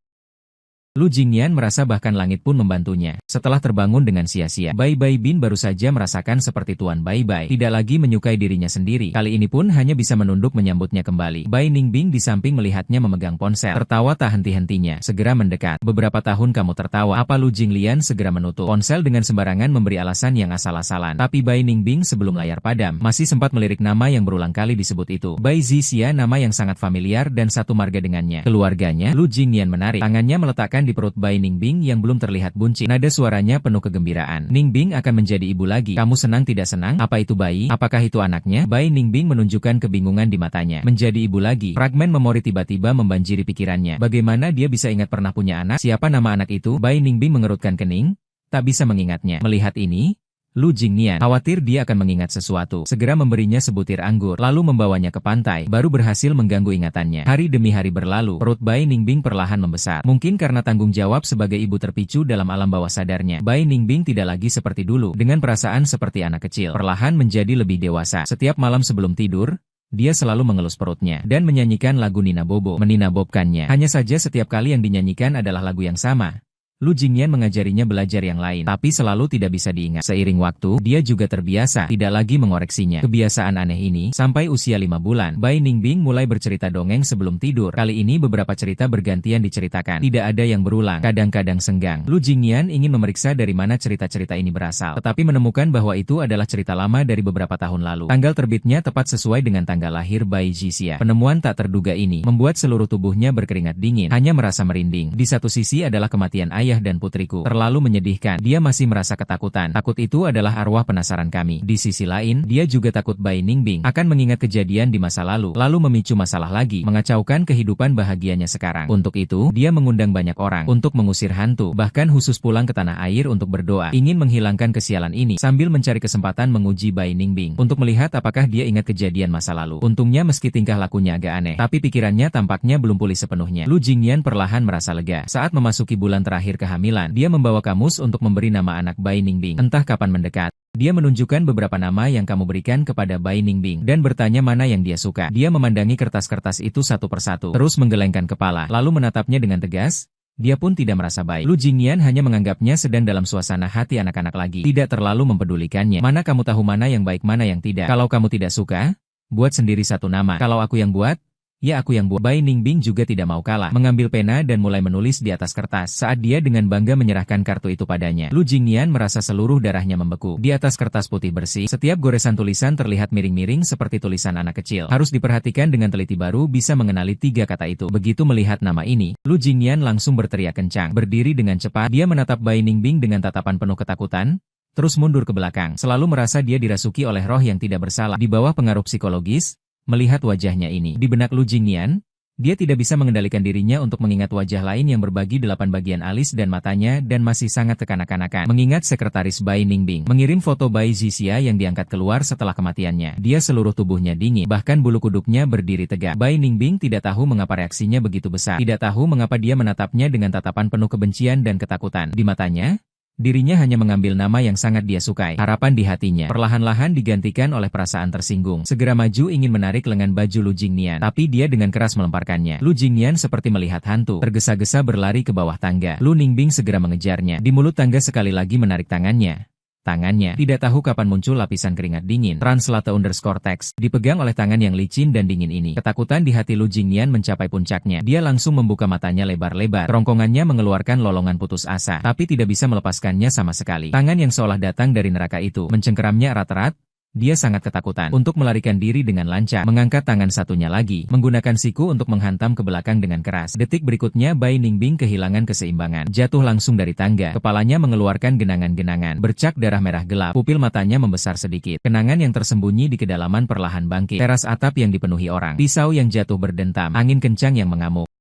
Lu Jingyan merasa bahkan langit pun membantunya. Setelah terbangun dengan sia-sia, Bai Bai Bin baru saja merasakan seperti Tuan Bai Bai tidak lagi menyukai dirinya sendiri. Kali ini pun hanya bisa menunduk menyambutnya kembali. Bai Ningbing di samping melihatnya memegang ponsel. Tertawa tak henti-hentinya, segera mendekat. Beberapa tahun kamu tertawa, apa? Lu Jinglian segera menutup ponsel dengan sembarangan memberi alasan yang asal-asalan. Tapi Bai Ningbing sebelum layar padam, masih sempat melirik nama yang berulang kali disebut itu. Bai Zixia, nama yang sangat familiar dan satu marga dengannya. Keluarganya, Lu Jingyan menarik. Tangannya meletakkan di perut Bai Ningbing yang belum terlihat buncit. Nada suaranya penuh kegembiraan. Ningbing akan menjadi ibu lagi. Kamu senang tidak senang? Apa itu bayi? Apakah itu anaknya? Bai Ningbing menunjukkan kebingungan di matanya. Menjadi ibu lagi. Fragmen memori tiba-tiba membanjiri pikirannya. Bagaimana dia bisa ingat pernah punya anak? Siapa nama anak itu? Bai Ningbing mengerutkan kening. Tak bisa mengingatnya. Melihat ini, Lu Jingyan khawatir dia akan mengingat sesuatu. Segera memberinya sebutir anggur, lalu membawanya ke pantai, baru berhasil mengganggu ingatannya. Hari demi hari berlalu, perut Bai Ningbing perlahan membesar. Mungkin karena tanggung jawab sebagai ibu terpicu dalam alam bawah sadarnya. Bai Ningbing tidak lagi seperti dulu, dengan perasaan seperti anak kecil. Perlahan menjadi lebih dewasa. Setiap malam sebelum tidur, dia selalu mengelus perutnya, dan menyanyikan lagu Nina Bobo. Meninabobkannya. Hanya saja setiap kali yang dinyanyikan adalah lagu yang sama. Lu Jingyan mengajarinya belajar yang lain, tapi selalu tidak bisa diingat. Seiring waktu, dia juga terbiasa, tidak lagi mengoreksinya. Kebiasaan aneh ini, sampai usia 5 bulan, Bai Ningbing mulai bercerita dongeng sebelum tidur. Kali ini beberapa cerita bergantian diceritakan. Tidak ada yang berulang, kadang-kadang senggang. Lu Jingyan ingin memeriksa dari mana cerita-cerita ini berasal, tetapi menemukan bahwa itu adalah cerita lama dari beberapa tahun lalu. Tanggal terbitnya tepat sesuai dengan tanggal lahir Bai Zixia. Penemuan tak terduga ini, membuat seluruh tubuhnya berkeringat dingin, hanya merasa merinding. Di satu sisi adalah kematian ayah dan putriku. Terlalu menyedihkan. Dia masih merasa ketakutan. Takut itu adalah arwah penasaran kami. Di sisi lain, dia juga takut Bai Ningbing akan mengingat kejadian di masa lalu memicu masalah lagi, mengacaukan kehidupan bahagianya sekarang. Untuk itu, dia mengundang banyak orang untuk mengusir hantu, bahkan khusus pulang ke tanah air untuk berdoa, ingin menghilangkan kesialan ini, sambil mencari kesempatan menguji Bai Ningbing untuk melihat apakah dia ingat kejadian masa lalu. Untungnya meski tingkah lakunya agak aneh, tapi pikirannya tampaknya belum pulih sepenuhnya. Lu Jingyan perlahan merasa lega. Saat memasuki bulan terakhir kehamilan, dia membawa kamus untuk memberi nama anak Bai Ningbing. Entah kapan mendekat, dia menunjukkan beberapa nama yang kamu berikan kepada Bai Ningbing dan bertanya mana yang dia suka. Dia memandangi kertas-kertas itu satu persatu, terus menggelengkan kepala, lalu menatapnya dengan tegas. Dia pun tidak merasa baik. Lu Jingyan hanya menganggapnya sedang dalam suasana hati anak-anak lagi, tidak terlalu mempedulikannya. Mana kamu tahu mana yang baik mana yang tidak? Kalau kamu tidak suka, buat sendiri satu nama. Kalau aku yang buat, ya aku yang buat. Bai Ningbing juga tidak mau kalah, mengambil pena dan mulai menulis di atas kertas. Saat dia dengan bangga menyerahkan kartu itu padanya, Lu Jingyan merasa seluruh darahnya membeku. Di atas kertas putih bersih, setiap goresan tulisan terlihat miring-miring seperti tulisan anak kecil. Harus diperhatikan dengan teliti, baru bisa mengenali 3 kata itu. Begitu melihat nama ini, Lu Jingyan langsung berteriak kencang. Berdiri dengan cepat, dia menatap Bai Ningbing dengan tatapan penuh ketakutan, terus mundur ke belakang. Selalu merasa dia dirasuki oleh roh yang tidak bersalah. Di bawah pengaruh psikologis, melihat wajahnya ini, di benak Lu Jingyan, dia tidak bisa mengendalikan dirinya untuk mengingat wajah lain yang berbagi 8 bagian alis dan matanya dan masih sangat kekanak-kanakan. Mengingat sekretaris Bai Ningbing mengirim foto Bai Zixia yang diangkat keluar setelah kematiannya. Dia seluruh tubuhnya dingin, bahkan bulu kuduknya berdiri tegak. Bai Ningbing tidak tahu mengapa reaksinya begitu besar. Tidak tahu mengapa dia menatapnya dengan tatapan penuh kebencian dan ketakutan. Di matanya, dirinya hanya mengambil nama yang sangat dia sukai. Harapan di hatinya perlahan-lahan digantikan oleh perasaan tersinggung. Segera maju ingin menarik lengan baju Lu Jingyan, tapi dia dengan keras melemparkannya. Lu Jingyan seperti melihat hantu, tergesa-gesa berlari ke bawah tangga. Lu Ningbing segera mengejarnya. Di mulut tangga sekali lagi menarik tangannya. Tidak tahu kapan muncul lapisan keringat dingin. Translate_text dipegang oleh tangan yang licin dan dingin ini. Ketakutan di hati Lu Jingyan mencapai puncaknya. Dia langsung membuka matanya lebar-lebar. Rongkongannya mengeluarkan lolongan putus asa, tapi tidak bisa melepaskannya sama sekali. Tangan yang seolah datang dari neraka itu mencengkeramnya erat-erat. Dia sangat ketakutan. Untuk melarikan diri dengan lancar, mengangkat tangan satunya lagi, menggunakan siku untuk menghantam ke belakang dengan keras. Detik berikutnya Bai Ningbing kehilangan keseimbangan. Jatuh langsung dari tangga. Kepalanya mengeluarkan genangan-genangan. Bercak darah merah gelap. Pupil matanya membesar sedikit. Kenangan yang tersembunyi di kedalaman perlahan bangkit. Teras atap yang dipenuhi orang. Pisau yang jatuh berdentam. Angin kencang yang mengamuk.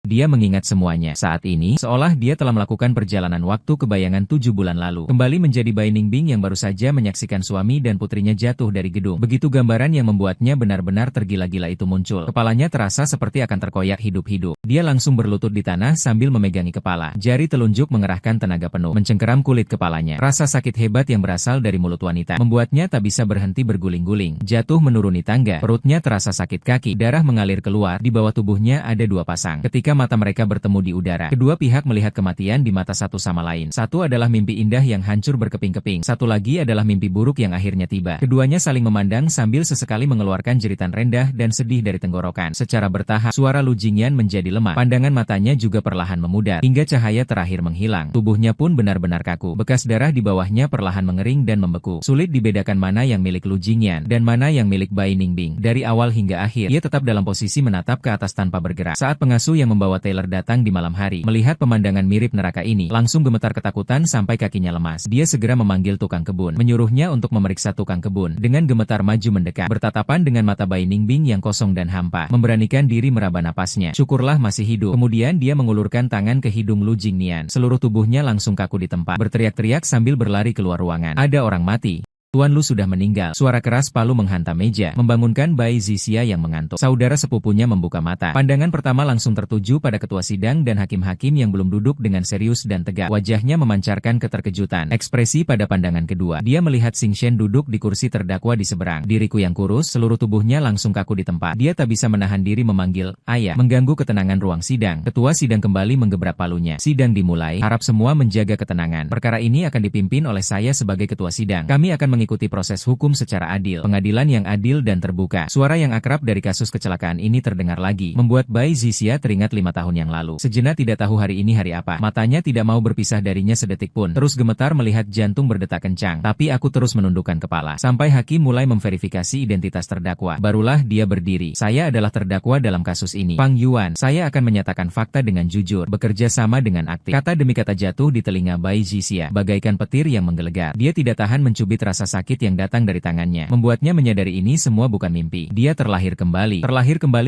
Dia mengingat semuanya. Saat ini, seolah dia telah melakukan perjalanan waktu ke bayangan 7 bulan lalu. Kembali menjadi Bai Ningbing yang baru saja menyaksikan suami dan putrinya jatuh dari gedung. Begitu gambaran yang membuatnya benar-benar tergila-gila itu muncul. Kepalanya terasa seperti akan terkoyak hidup-hidup. Dia langsung berlutut di tanah sambil memegangi kepala. Jari telunjuk mengerahkan tenaga penuh, mencengkeram kulit kepalanya. Rasa sakit hebat yang berasal dari mulut wanita membuatnya tak bisa berhenti berguling-guling. Jatuh menuruni tangga, perutnya terasa sakit, kaki, darah mengalir keluar. Di bawah tubuhnya ada 2 pasang. Ketika mata mereka bertemu di udara. Kedua pihak melihat kematian di mata satu sama lain. Satu adalah mimpi indah yang hancur berkeping-keping. Satu lagi adalah mimpi buruk yang akhirnya tiba. Keduanya saling memandang sambil sesekali mengeluarkan jeritan rendah dan sedih dari tenggorokan. Secara bertahap, suara Lu Jingyan menjadi lemah. Pandangan matanya juga perlahan memudar, hingga cahaya terakhir menghilang. Tubuhnya pun benar-benar kaku. Bekas darah di bawahnya perlahan mengering dan membeku. Sulit dibedakan mana yang milik Lu Jingyan dan mana yang milik Bai Ningbing. Dari awal hingga akhir, ia tetap dalam posisi menatap ke atas tanpa bergerak. Saat pengasuh yang membawa Taylor datang di malam hari, melihat pemandangan mirip neraka ini, langsung gemetar ketakutan sampai kakinya lemas. Dia segera memanggil tukang kebun, menyuruhnya untuk memeriksa tukang kebun. Dengan gemetar maju mendekat, bertatapan dengan mata Bai Ningbing yang kosong dan hampa, memberanikan diri meraba napasnya. Syukurlah masih hidup. Kemudian dia mengulurkan tangan ke hidung Lu Jingyan. Seluruh tubuhnya langsung kaku di tempat, berteriak-teriak sambil berlari keluar ruangan. Ada orang mati. Tuan Lu sudah meninggal. Suara keras palu menghantam meja, membangunkan Bai Zixia yang mengantuk. Saudara sepupunya membuka mata. Pandangan pertama langsung tertuju pada ketua sidang dan hakim-hakim yang belum duduk dengan serius dan tegak. Wajahnya memancarkan keterkejutan. Ekspresi pada pandangan kedua. Dia melihat Xing Shen duduk di kursi terdakwa di seberang. Diriku yang kurus, seluruh tubuhnya langsung kaku di tempat. Dia tak bisa menahan diri memanggil ayah, mengganggu ketenangan ruang sidang. Ketua sidang kembali menggebrak palunya. Sidang dimulai. Harap semua menjaga ketenangan. Perkara ini akan dipimpin oleh saya sebagai ketua sidang. Kami akan mengikuti proses hukum secara adil, pengadilan yang adil dan terbuka. Suara yang akrab dari kasus kecelakaan ini terdengar lagi, membuat Bai Zixia teringat 5 tahun yang lalu. Sejenak tidak tahu hari ini hari apa. Matanya tidak mau berpisah darinya sedetik pun. Terus gemetar melihat jantung berdetak kencang. Tapi aku terus menundukkan kepala. Sampai hakim mulai memverifikasi identitas terdakwa. Barulah dia berdiri. Saya adalah terdakwa dalam kasus ini. Fang Yuan, saya akan menyatakan fakta dengan jujur, bekerja sama dengan aktif. Kata demi kata jatuh di telinga Bai Zixia, bagaikan petir yang menggelegar. Dia tidak tahan mencubit rasa sakit yang datang dari tangannya, membuatnya menyadari ini semua bukan mimpi. Dia terlahir kembali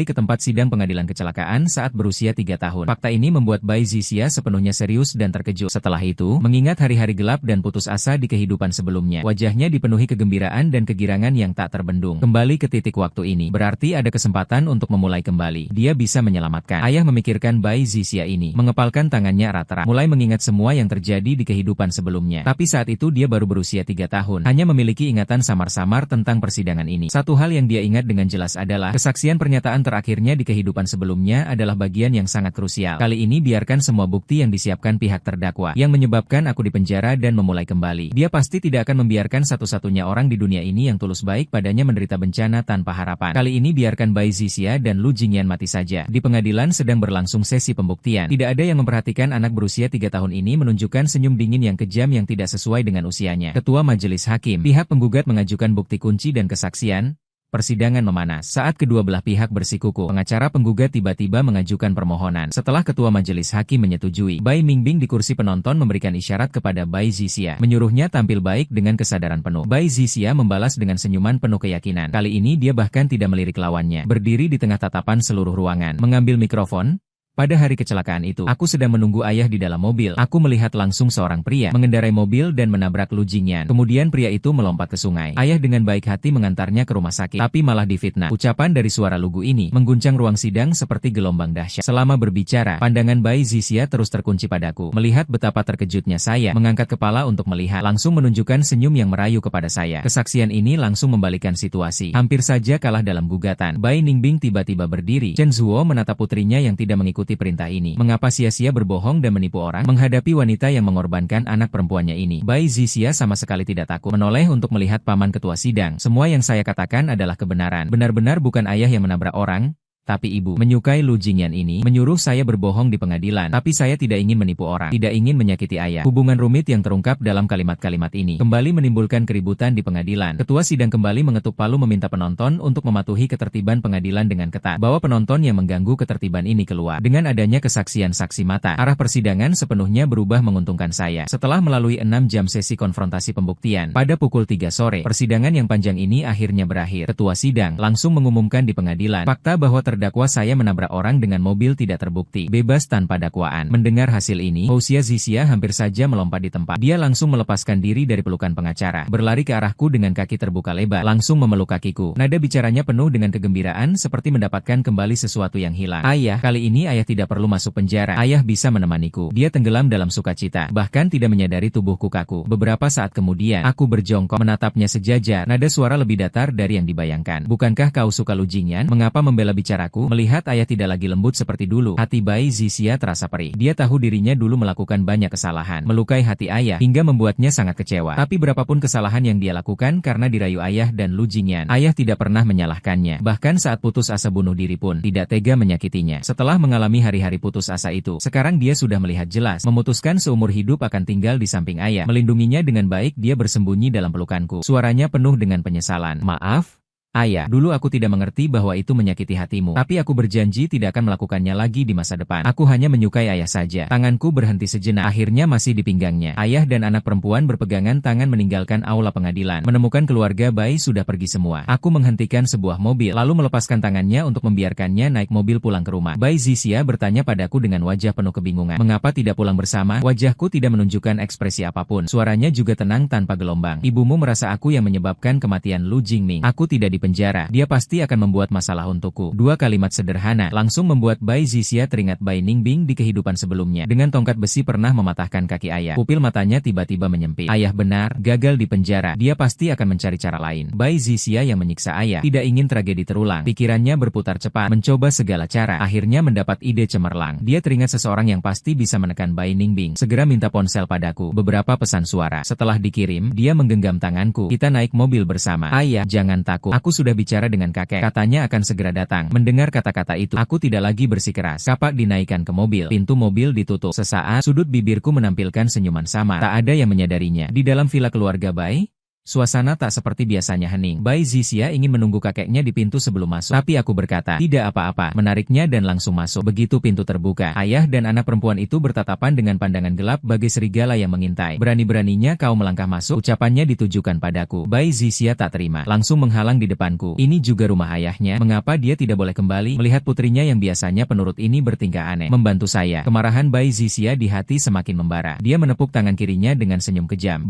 ke tempat sidang pengadilan kecelakaan saat berusia 3 tahun. Fakta ini membuat Bai Zixia sepenuhnya serius dan terkejut. Setelah itu, mengingat hari-hari gelap dan putus asa di kehidupan sebelumnya, wajahnya dipenuhi kegembiraan dan kegirangan yang tak terbendung. Kembali ke titik waktu ini, berarti ada kesempatan untuk memulai kembali. Dia bisa menyelamatkan. Ayah memikirkan Bai Zixia ini, mengepalkan tangannya erat-erat, mulai mengingat semua yang terjadi di kehidupan sebelumnya. Tapi saat itu dia baru berusia 3 tahun, hanya memiliki ingatan samar-samar tentang persidangan ini. Satu hal yang dia ingat dengan jelas adalah kesaksian pernyataan terakhirnya di kehidupan sebelumnya adalah bagian yang sangat krusial. Kali ini biarkan semua bukti yang disiapkan pihak terdakwa yang menyebabkan aku dipenjara dan memulai kembali. Dia pasti tidak akan membiarkan satu-satunya orang di dunia ini yang tulus baik padanya menderita bencana tanpa harapan. Kali ini biarkan Bai Zixia dan Lu Jingyan mati saja. Di pengadilan sedang berlangsung sesi pembuktian. Tidak ada yang memperhatikan anak berusia 3 tahun ini menunjukkan senyum dingin yang kejam yang tidak sesuai dengan usianya. Ketua Majelis Hakim, pihak penggugat mengajukan bukti kunci dan kesaksian. Persidangan memanas. Saat kedua belah pihak bersikukuh, pengacara penggugat tiba-tiba mengajukan permohonan. Setelah ketua majelis hakim menyetujui, Bai Ningbing di kursi penonton memberikan isyarat kepada Bai Zixia, menyuruhnya tampil baik dengan kesadaran penuh. Bai Zixia membalas dengan senyuman penuh keyakinan. Kali ini dia bahkan tidak melirik lawannya. Berdiri di tengah tatapan seluruh ruangan, mengambil mikrofon. Pada hari kecelakaan itu, aku sedang menunggu ayah di dalam mobil. Aku melihat langsung seorang pria mengendarai mobil dan menabrak Lu Jingyan. Kemudian pria itu melompat ke sungai. Ayah dengan baik hati mengantarnya ke rumah sakit, tapi malah difitnah. Ucapan dari suara lugu ini mengguncang ruang sidang seperti gelombang dahsyat. Selama berbicara, pandangan Bai Zixia terus terkunci padaku. Melihat betapa terkejutnya saya, mengangkat kepala untuk melihat, langsung menunjukkan senyum yang merayu kepada saya. Kesaksian ini langsung membalikkan situasi. Hampir saja kalah dalam gugatan. Bai Ningbing tiba-tiba berdiri. Chen Zuo menatap putrinya yang tidak mengikuti perintah ini. Mengapa sia-sia berbohong dan menipu orang? Menghadapi wanita yang mengorbankan anak perempuannya ini, Bai Zixia sama sekali tidak takut. Menoleh untuk melihat paman ketua sidang. Semua yang saya katakan adalah kebenaran. Benar-benar bukan ayah yang menabrak orang. Tapi ibu menyukai Lu Jingyan ini, menyuruh saya berbohong di pengadilan. Tapi saya tidak ingin menipu orang, tidak ingin menyakiti ayah. Hubungan rumit yang terungkap dalam kalimat-kalimat ini kembali menimbulkan keributan di pengadilan. Ketua sidang kembali mengetuk palu meminta penonton untuk mematuhi ketertiban pengadilan dengan ketat. Bawa penonton yang mengganggu ketertiban ini keluar. Dengan adanya kesaksian saksi mata, arah persidangan sepenuhnya berubah menguntungkan saya. Setelah melalui 6 jam sesi konfrontasi pembuktian, pada pukul 3 sore, persidangan yang panjang ini akhirnya berakhir. Ketua sidang langsung mengumumkan di pengadilan fakta bahwa terdakwa saya menabrak orang dengan mobil tidak terbukti, bebas tanpa dakwaan. Mendengar hasil ini, Houxia Zixia hampir saja melompat di tempat. Dia langsung melepaskan diri dari pelukan pengacara, berlari ke arahku dengan kaki terbuka lebar, langsung memeluk kakiku. Nada bicaranya penuh dengan kegembiraan seperti mendapatkan kembali sesuatu yang hilang. Ayah, kali ini ayah tidak perlu masuk penjara. Ayah bisa menemaniku. Dia tenggelam dalam sukacita, bahkan tidak menyadari tubuhku kaku. Beberapa saat kemudian, aku berjongkok menatapnya sejajar. Nada suara lebih datar dari yang dibayangkan. Bukankah kau suka Lu Jingyan? Mengapa membela bicara kataku. Melihat ayah tidak lagi lembut seperti dulu, hati Bai Zixia terasa perih. Dia tahu dirinya dulu melakukan banyak kesalahan, melukai hati ayah, hingga membuatnya sangat kecewa. Tapi berapapun kesalahan yang dia lakukan karena dirayu ayah dan Lu Jingyan, ayah tidak pernah menyalahkannya. Bahkan saat putus asa bunuh diri pun, tidak tega menyakitinya. Setelah mengalami hari-hari putus asa itu, sekarang dia sudah melihat jelas, memutuskan seumur hidup akan tinggal di samping ayah. Melindunginya dengan baik, dia bersembunyi dalam pelukanku. Suaranya penuh dengan penyesalan. Maaf, Ayah, dulu aku tidak mengerti bahwa itu menyakiti hatimu. Tapi aku berjanji tidak akan melakukannya lagi di masa depan. Aku hanya menyukai ayah saja. Tanganku berhenti sejenak. Akhirnya masih di pinggangnya. Ayah dan anak perempuan berpegangan tangan meninggalkan aula pengadilan. Menemukan keluarga Bai sudah pergi semua. Aku menghentikan sebuah mobil, lalu melepaskan tangannya untuk membiarkannya naik mobil pulang ke rumah. Bai Zixia bertanya padaku dengan wajah penuh kebingungan. Mengapa tidak pulang bersama? Wajahku tidak menunjukkan ekspresi apapun. Suaranya juga tenang tanpa gelombang. Ibumu merasa aku yang menyebabkan kematian Lu Jingming. Aku tidak di penjara, dia pasti akan membuat masalah untukku. Dua kalimat sederhana, langsung membuat Bai Zixia teringat Bai Ningbing di kehidupan sebelumnya. Dengan tongkat besi pernah mematahkan kaki ayah. Pupil matanya tiba-tiba menyempit. Ayah benar, gagal di penjara. Dia pasti akan mencari cara lain. Bai Zixia yang menyiksa ayah, tidak ingin tragedi terulang. Pikirannya berputar cepat, mencoba segala cara. Akhirnya mendapat ide cemerlang. Dia teringat seseorang yang pasti bisa menekan Bai Ningbing. Segera minta ponsel padaku. Beberapa pesan suara. Setelah dikirim, dia menggenggam tanganku. Kita naik mobil bersama. Ayah, jangan takut. Aku sudah bicara dengan kakek, katanya akan segera datang. Mendengar kata-kata itu, aku tidak lagi bersikeras. Kapak dinaikkan ke mobil, pintu mobil ditutup. Sesaat, sudut bibirku menampilkan senyuman samar. Tak ada yang menyadarinya. Di dalam villa keluarga Bai, suasana tak seperti biasanya hening. Bai Zixia ingin menunggu kakeknya di pintu sebelum masuk. Tapi aku berkata, tidak apa-apa, menariknya dan langsung masuk. Begitu pintu terbuka, ayah dan anak perempuan itu bertatapan dengan pandangan gelap bagai serigala yang mengintai. Berani-beraninya kau melangkah masuk, ucapannya ditujukan padaku. Bai Zixia tak terima, langsung menghalang di depanku. Ini juga rumah ayahnya, mengapa dia tidak boleh kembali? Melihat putrinya yang biasanya penurut ini bertingkah aneh, membantu saya. Kemarahan Bai Zixia di hati semakin membara. Dia menepuk tangan kirinya dengan senyum kejam.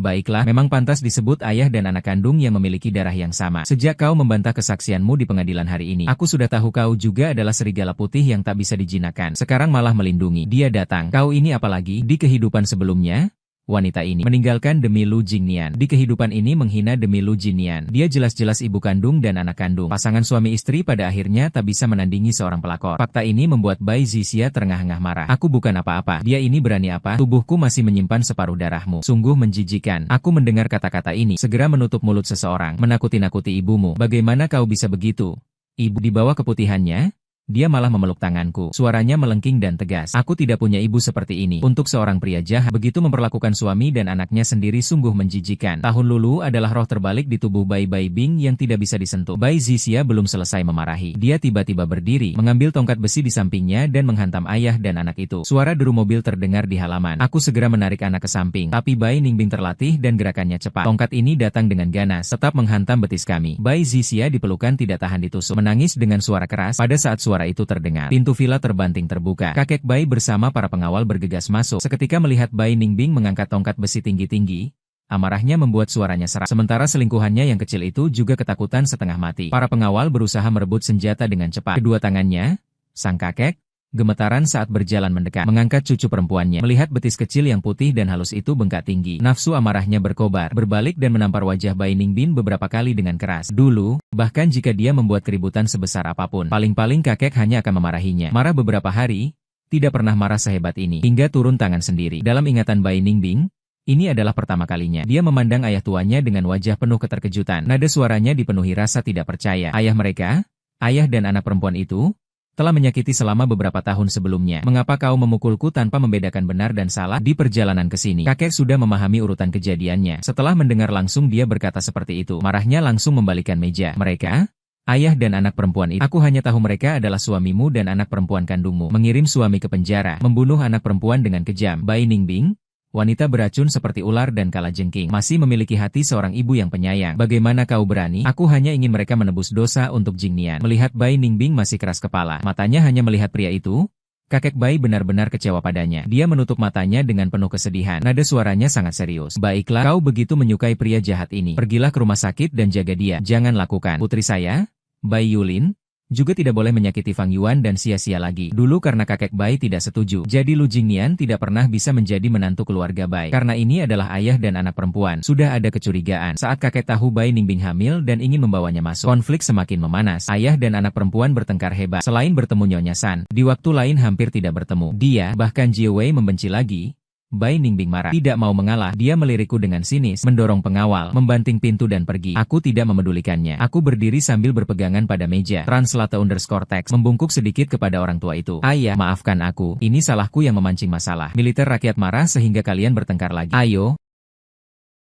Baiklah, memang pantas disebut ayah dan anak kandung yang memiliki darah yang sama. Sejak kau membantah kesaksianmu di pengadilan hari ini, aku sudah tahu kau juga adalah serigala putih yang tak bisa dijinakkan. Sekarang malah melindungi. Dia datang. Kau ini apalagi? Di kehidupan sebelumnya, wanita ini meninggalkan demi Lu Jingnian. Di kehidupan ini menghina demi Lu Jingnian. Dia jelas-jelas ibu kandung dan anak kandung. Pasangan suami istri pada akhirnya tak bisa menandingi seorang pelakor. Fakta ini membuat Bai Zixia terengah-engah marah. Aku bukan apa-apa. Dia ini berani apa? Tubuhku masih menyimpan separuh darahmu. Sungguh menjijikan. Aku mendengar kata-kata ini. Segera menutup mulut seseorang. Menakuti-nakuti ibumu. Bagaimana kau bisa begitu? Ibu di bawah keputihannya? Dia malah memeluk tanganku. Suaranya melengking dan tegas. Aku tidak punya ibu seperti ini. Untuk seorang pria jahat, begitu memperlakukan suami dan anaknya sendiri sungguh menjijikan. Tahun Lulu adalah roh terbalik di tubuh Bai Bing yang tidak bisa disentuh. Bai Zixia belum selesai memarahi. Dia tiba-tiba berdiri, mengambil tongkat besi di sampingnya dan menghantam ayah dan anak itu. Suara deru mobil terdengar di halaman. Aku segera menarik anak ke samping. Tapi Bai Ningbing terlatih dan gerakannya cepat. Tongkat ini datang dengan ganas, tetap menghantam betis kami. Bai Zixia dipelukan tidak tahan ditusuk. Menangis dengan suara keras. Pada saat suara itu terdengar, pintu villa terbanting terbuka. Kakek Bai bersama para pengawal bergegas masuk. Seketika melihat Bai Ningbing mengangkat tongkat besi tinggi-tinggi, amarahnya membuat suaranya serak. Sementara selingkuhannya yang kecil itu juga ketakutan setengah mati. Para pengawal berusaha merebut senjata dengan cepat. Kedua tangannya, sang kakek, gemetaran saat berjalan mendekat, mengangkat cucu perempuannya. Melihat betis kecil yang putih dan halus itu bengkak tinggi, nafsu amarahnya berkobar, berbalik dan menampar wajah Bai Ningbing beberapa kali dengan keras. Dulu, bahkan jika dia membuat keributan sebesar apapun, paling-paling kakek hanya akan memarahinya. Marah beberapa hari, tidak pernah marah sehebat ini, hingga turun tangan sendiri. Dalam ingatan Bai Ningbing, ini adalah pertama kalinya dia memandang ayah tuanya dengan wajah penuh keterkejutan. Nada suaranya dipenuhi rasa tidak percaya. Ayah mereka, ayah dan anak perempuan itu, telah menyakiti selama beberapa tahun sebelumnya. Mengapa kau memukulku tanpa membedakan benar dan salah? Di perjalanan ke sini, kakek sudah memahami urutan kejadiannya. Setelah mendengar langsung dia berkata seperti itu. Marahnya langsung membalikkan meja. Mereka? Ayah dan anak perempuan itu. Aku hanya tahu mereka adalah suamimu dan anak perempuan kandungmu. Mengirim suami ke penjara, membunuh anak perempuan dengan kejam. Bai Ningbing, wanita beracun seperti ular dan kalajengking, masih memiliki hati seorang ibu yang penyayang. Bagaimana kau berani? Aku hanya ingin mereka menebus dosa untuk Jingnian. Melihat Bai Ningbing masih keras kepala, matanya hanya melihat pria itu, kakek Bai benar-benar kecewa padanya. Dia menutup matanya dengan penuh kesedihan. Nada suaranya sangat serius. Baiklah, kau begitu menyukai pria jahat ini. Pergilah ke rumah sakit dan jaga dia. Jangan lakukan. Putri saya, Bai Yulin, Juga tidak boleh menyakiti Fang Yuan dan sia-sia lagi. Dulu karena kakek Bai tidak setuju, jadi Lu Jingnian tidak pernah bisa menjadi menantu keluarga Bai. Karena ini adalah ayah dan anak perempuan. Sudah ada kecurigaan saat kakek tahu Bai Ningbing hamil dan ingin membawanya masuk. Konflik semakin memanas. Ayah dan anak perempuan bertengkar hebat. Selain bertemu Nyonya San, di waktu lain hampir tidak bertemu. Dia, bahkan Jie Wei membenci lagi. Bai Ningbing marah. Tidak mau mengalah, dia melirikku dengan sinis, mendorong pengawal, membanting pintu dan pergi. Aku tidak memedulikannya. Aku berdiri sambil berpegangan pada meja. Translate_text membungkuk sedikit kepada orang tua itu. Ayah, maafkan aku. Ini salahku yang memancing masalah. Militer rakyat marah sehingga kalian bertengkar lagi. Ayo.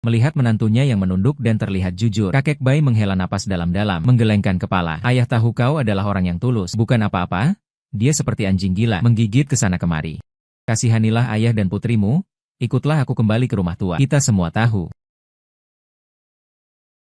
Melihat menantunya yang menunduk dan terlihat jujur, kakek Bai menghela napas dalam-dalam, menggelengkan kepala. Ayah tahu kau adalah orang yang tulus, bukan apa-apa? Dia seperti anjing gila, menggigit ke sana kemari. Kasihanilah ayah dan putrimu, ikutlah aku kembali ke rumah tua. Kita semua tahu.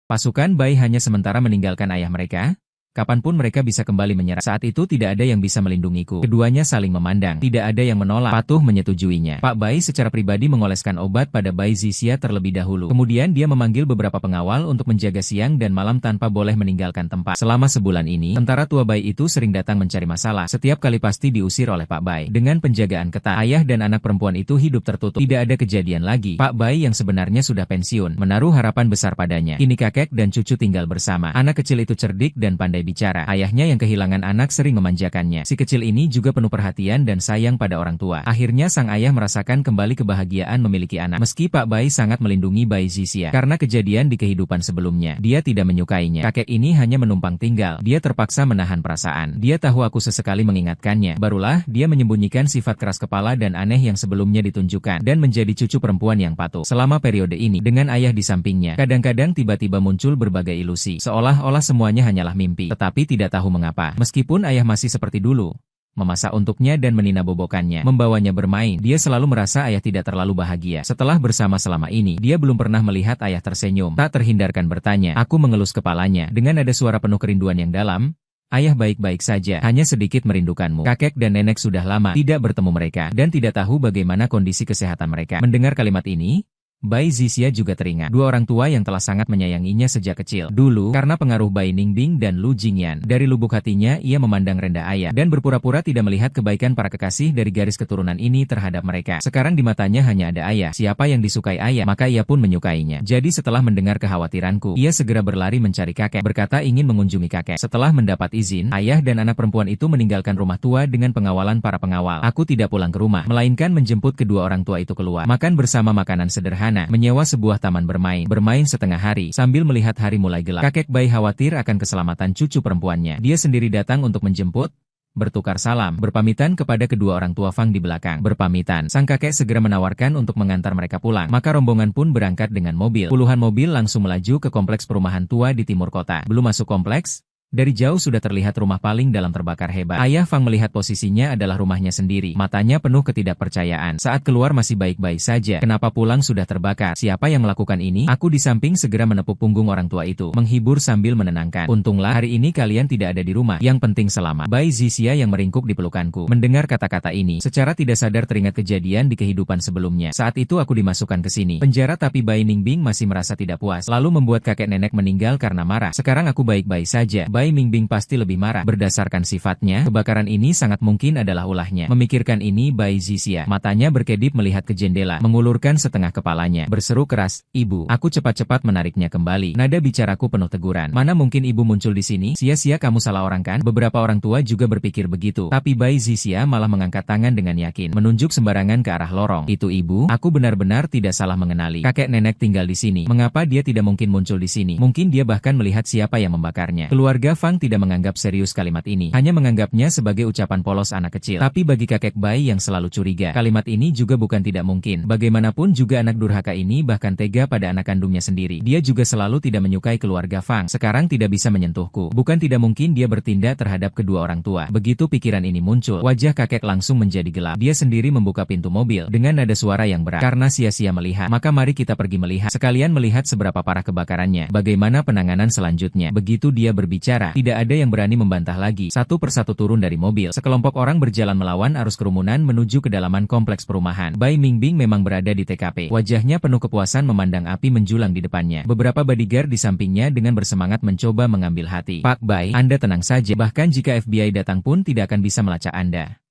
Pasukan Bai hanya sementara meninggalkan ayah mereka. Kapanpun mereka bisa kembali menyerang. Saat itu tidak ada yang bisa melindungiku. Keduanya saling memandang. Tidak ada yang menolak. Patuh menyetujuinya. Pak Bai secara pribadi mengoleskan obat pada Bai Zixia terlebih dahulu. Kemudian dia memanggil beberapa pengawal untuk menjaga siang dan malam tanpa boleh meninggalkan tempat. Selama sebulan ini, tentara tua Bai itu sering datang mencari masalah. Setiap kali pasti diusir oleh Pak Bai. Dengan penjagaan ketat, ayah dan anak perempuan itu hidup tertutup. Tidak ada kejadian lagi. Pak Bai yang sebenarnya sudah pensiun, menaruh harapan besar padanya. Kini kakek dan cucu tinggal bersama. Anak kecil itu cerdik dan pandai bicara. Ayahnya yang kehilangan anak sering memanjakannya. Si kecil ini juga penuh perhatian dan sayang pada orang tua. Akhirnya sang ayah merasakan kembali kebahagiaan memiliki anak. Meski Pak Bai sangat melindungi Bai Zixia karena kejadian di kehidupan sebelumnya, dia tidak menyukainya. Kakek ini hanya menumpang tinggal. Dia terpaksa menahan perasaan. Dia tahu aku sesekali mengingatkannya. Barulah dia menyembunyikan sifat keras kepala dan aneh yang sebelumnya ditunjukkan dan menjadi cucu perempuan yang patuh. Selama periode ini, dengan ayah di sampingnya, kadang-kadang tiba-tiba muncul berbagai ilusi. Seolah-olah semuanya hanyalah mimpi. Tetapi tidak tahu mengapa. Meskipun ayah masih seperti dulu, memasak untuknya dan meninabobokannya, membawanya bermain, dia selalu merasa ayah tidak terlalu bahagia. Setelah bersama selama ini, dia belum pernah melihat ayah tersenyum. Tak terhindarkan bertanya. Aku mengelus kepalanya, dengan ada suara penuh kerinduan yang dalam. Ayah baik-baik saja, hanya sedikit merindukanmu. Kakek dan nenek sudah lama tidak bertemu mereka, dan tidak tahu bagaimana kondisi kesehatan mereka. Mendengar kalimat ini, Bai Zixia juga teringat dua orang tua yang telah sangat menyayanginya sejak kecil. Dulu, karena pengaruh Bai Ningbing dan Lu Jingnian, dari lubuk hatinya ia memandang rendah ayah dan berpura-pura tidak melihat kebaikan para kekasih dari garis keturunan ini terhadap mereka. Sekarang di matanya hanya ada ayah. Siapa yang disukai ayah, maka ia pun menyukainya. Jadi setelah mendengar kekhawatiranku, ia segera berlari mencari kakek, berkata ingin mengunjungi kakek. Setelah mendapat izin, ayah dan anak perempuan itu meninggalkan rumah tua dengan pengawalan para pengawal. Aku tidak pulang ke rumah, melainkan menjemput kedua orang tua itu keluar. Makan bersama makanan sederhana. Menyewa sebuah taman bermain setengah hari, sambil melihat hari mulai gelap. Kakek Bai khawatir akan keselamatan cucu perempuannya. Dia sendiri datang untuk menjemput, bertukar salam, berpamitan kepada kedua orang tua Fang di belakang. Berpamitan, sang kakek segera menawarkan untuk mengantar mereka pulang. Maka rombongan pun berangkat dengan mobil. Puluhan mobil langsung melaju ke kompleks perumahan tua di timur kota. Belum masuk kompleks, dari jauh sudah terlihat rumah paling dalam terbakar hebat. Ayah Fang melihat posisinya adalah rumahnya sendiri. Matanya penuh ketidakpercayaan. Saat keluar masih baik-baik saja. Kenapa pulang sudah terbakar? Siapa yang melakukan ini? Aku di samping segera menepuk punggung orang tua itu, menghibur sambil menenangkan. Untunglah hari ini kalian tidak ada di rumah. Yang penting selamat. Bai Zixia yang meringkuk di pelukanku. Mendengar kata-kata ini, secara tidak sadar teringat kejadian di kehidupan sebelumnya. Saat itu aku dimasukkan ke sini penjara, tapi Bai Ningbing masih merasa tidak puas. Lalu membuat kakek nenek meninggal karena marah. Sekarang aku baik-baik saja. Bai Ningbing pasti lebih marah. Berdasarkan sifatnya, kebakaran ini sangat mungkin adalah ulahnya. Memikirkan ini, Bai Zixia matanya berkedip melihat ke jendela, mengulurkan setengah kepalanya, berseru keras, "Ibu." Aku cepat-cepat menariknya kembali. Nada bicaraku penuh teguran. Mana mungkin ibu muncul di sini? Sia-sia kamu salah orang kan? Beberapa orang tua juga berpikir begitu. Tapi Bai Zixia malah mengangkat tangan dengan yakin, menunjuk sembarangan ke arah lorong. Itu ibu? Aku benar-benar tidak salah mengenali. Kakek nenek tinggal di sini. Mengapa dia tidak mungkin muncul di sini? Mungkin dia bahkan melihat siapa yang membakarnya. Keluarga Fang tidak menganggap serius kalimat ini, hanya menganggapnya sebagai ucapan polos anak kecil. Tapi bagi kakek Bai yang selalu curiga, kalimat ini juga bukan tidak mungkin. Bagaimanapun juga anak durhaka ini bahkan tega pada anak kandungnya sendiri. Dia juga selalu tidak menyukai keluarga Fang. Sekarang tidak bisa menyentuhku. Bukan tidak mungkin dia bertindak terhadap kedua orang tua. Begitu pikiran ini muncul, wajah kakek langsung menjadi gelap. Dia sendiri membuka pintu mobil dengan nada suara yang berat. Karena sia-sia melihat, maka mari kita pergi melihat. Sekalian melihat seberapa parah kebakarannya. Bagaimana penanganan selanjutnya. Begitu dia berbicara, Saudara, tidak ada yang berani membantah lagi. Satu persatu turun dari mobil. Sekelompok orang berjalan melawan arus kerumunan menuju kedalaman kompleks perumahan. Bai Mingbing memang berada di TKP. Wajahnya penuh kepuasan memandang api menjulang di depannya. Beberapa bodyguard di sampingnya dengan bersemangat mencoba mengambil hati. Pak Bai, Anda tenang saja. Bahkan jika FBI datang pun tidak akan bisa melacak Anda.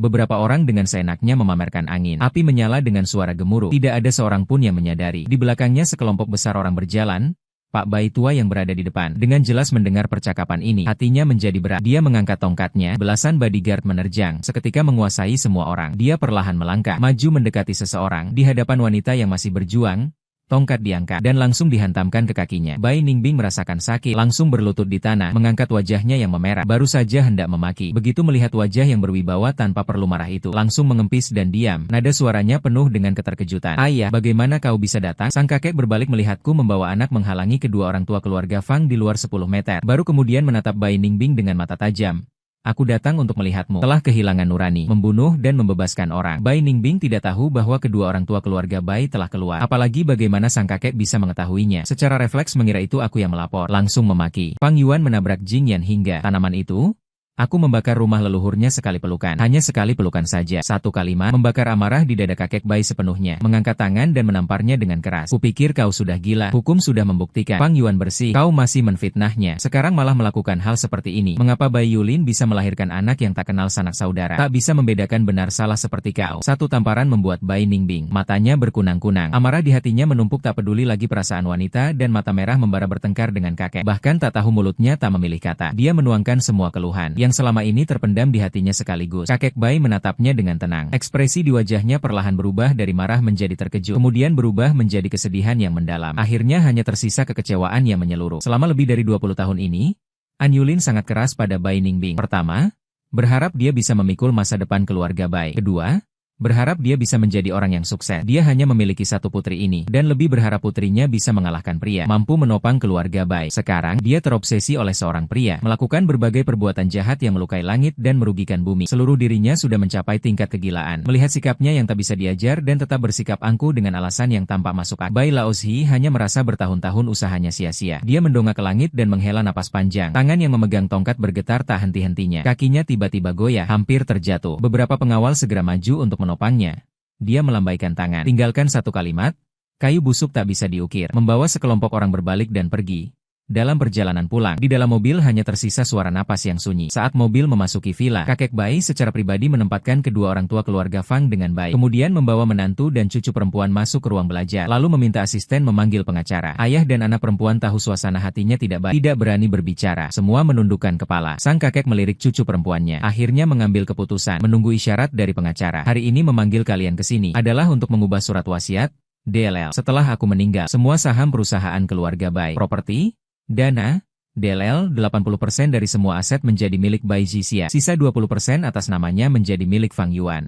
Beberapa orang dengan seenaknya memamerkan angin. Api menyala dengan suara gemuruh. Tidak ada seorang pun yang menyadari. Di belakangnya sekelompok besar orang berjalan. Pak Bai tua yang berada di depan, dengan jelas mendengar percakapan ini, hatinya menjadi berat. Dia mengangkat tongkatnya, belasan bodyguard menerjang, seketika menguasai semua orang. Dia perlahan melangkah, maju mendekati seseorang, di hadapan wanita yang masih berjuang. Tongkat diangkat, dan langsung dihantamkan ke kakinya. Bai Ningbing merasakan sakit, langsung berlutut di tanah, mengangkat wajahnya yang memerah, baru saja hendak memaki. Begitu melihat wajah yang berwibawa tanpa perlu marah itu, langsung mengempis dan diam. Nada suaranya penuh dengan keterkejutan. Ayah, bagaimana kau bisa datang? Sang kakek berbalik melihatku membawa anak menghalangi kedua orang tua keluarga Fang di luar 10 meter. Baru kemudian menatap Bai Ningbing dengan mata tajam. Aku datang untuk melihatmu. Telah kehilangan nurani, membunuh dan membebaskan orang. Bai Ningbing tidak tahu bahwa kedua orang tua keluarga Bai telah keluar. Apalagi bagaimana sang kakek bisa mengetahuinya. Secara refleks mengira itu aku yang melapor. Langsung memaki. Fang Yuan menabrak Jing Yan hingga tanaman itu. Aku membakar rumah leluhurnya sekali pelukan. Hanya sekali pelukan saja. Satu kalimat membakar amarah di dada kakek Bai sepenuhnya. Mengangkat tangan dan menamparnya dengan keras. Kupikir kau sudah gila. Hukum sudah membuktikan. Fang Yuan bersih. Kau masih menfitnahnya. Sekarang malah melakukan hal seperti ini. Mengapa Bai Yulin bisa melahirkan anak yang tak kenal sanak saudara? Tak bisa membedakan benar salah seperti kau. Satu tamparan membuat Bai Ningbing. Matanya berkunang-kunang. Amarah di hatinya menumpuk, tak peduli lagi perasaan wanita, dan mata merah membara bertengkar dengan kakek. Bahkan tak tahu mulutnya tak memilih kata. Dia menuangkan semua keluhan yang selama ini terpendam di hatinya sekaligus. Kakek Bai menatapnya dengan tenang. Ekspresi di wajahnya perlahan berubah dari marah menjadi terkejut, kemudian berubah menjadi kesedihan yang mendalam. Akhirnya hanya tersisa kekecewaan yang menyeluruh. Selama lebih dari 20 tahun ini, An Yulin sangat keras pada Bai Ningbing. Pertama, berharap dia bisa memikul masa depan keluarga Bai. Kedua, berharap dia bisa menjadi orang yang sukses. Dia hanya memiliki satu putri ini, dan lebih berharap putrinya bisa mengalahkan pria, mampu menopang keluarga Bai. Sekarang, dia terobsesi oleh seorang pria, melakukan berbagai perbuatan jahat yang melukai langit dan merugikan bumi. Seluruh dirinya sudah mencapai tingkat kegilaan. Melihat sikapnya yang tak bisa diajar dan tetap bersikap angkuh dengan alasan yang tampak masuk akal, Bai Laozi hanya merasa bertahun-tahun usahanya sia-sia. Dia mendongak ke langit dan menghela napas panjang. Tangan yang memegang tongkat bergetar tak henti-hentinya. Kakinya tiba-tiba goyah, hampir terjatuh. Beberapa pengawal segera maju untuk menopangnya. Dia melambaikan tangan. Tinggalkan satu kalimat, kayu busuk tak bisa diukir. Membawa sekelompok orang berbalik dan pergi. Dalam perjalanan pulang, di dalam mobil hanya tersisa suara napas yang sunyi. Saat mobil memasuki villa, kakek Bai secara pribadi menempatkan kedua orang tua keluarga Fang dengan baik. Kemudian membawa menantu dan cucu perempuan masuk ke ruang belajar, lalu meminta asisten memanggil pengacara. Ayah dan anak perempuan tahu suasana hatinya tidak baik, tidak berani berbicara. Semua menundukkan kepala. Sang kakek melirik cucu perempuannya. Akhirnya mengambil keputusan, menunggu isyarat dari pengacara. Hari ini memanggil kalian ke sini adalah untuk mengubah surat wasiat DLL. Setelah aku meninggal, semua saham perusahaan keluarga Bai, properti, dana, DLL, 80% dari semua aset menjadi milik Bai Zixia. Sisa 20% atas namanya menjadi milik Fang Yuan.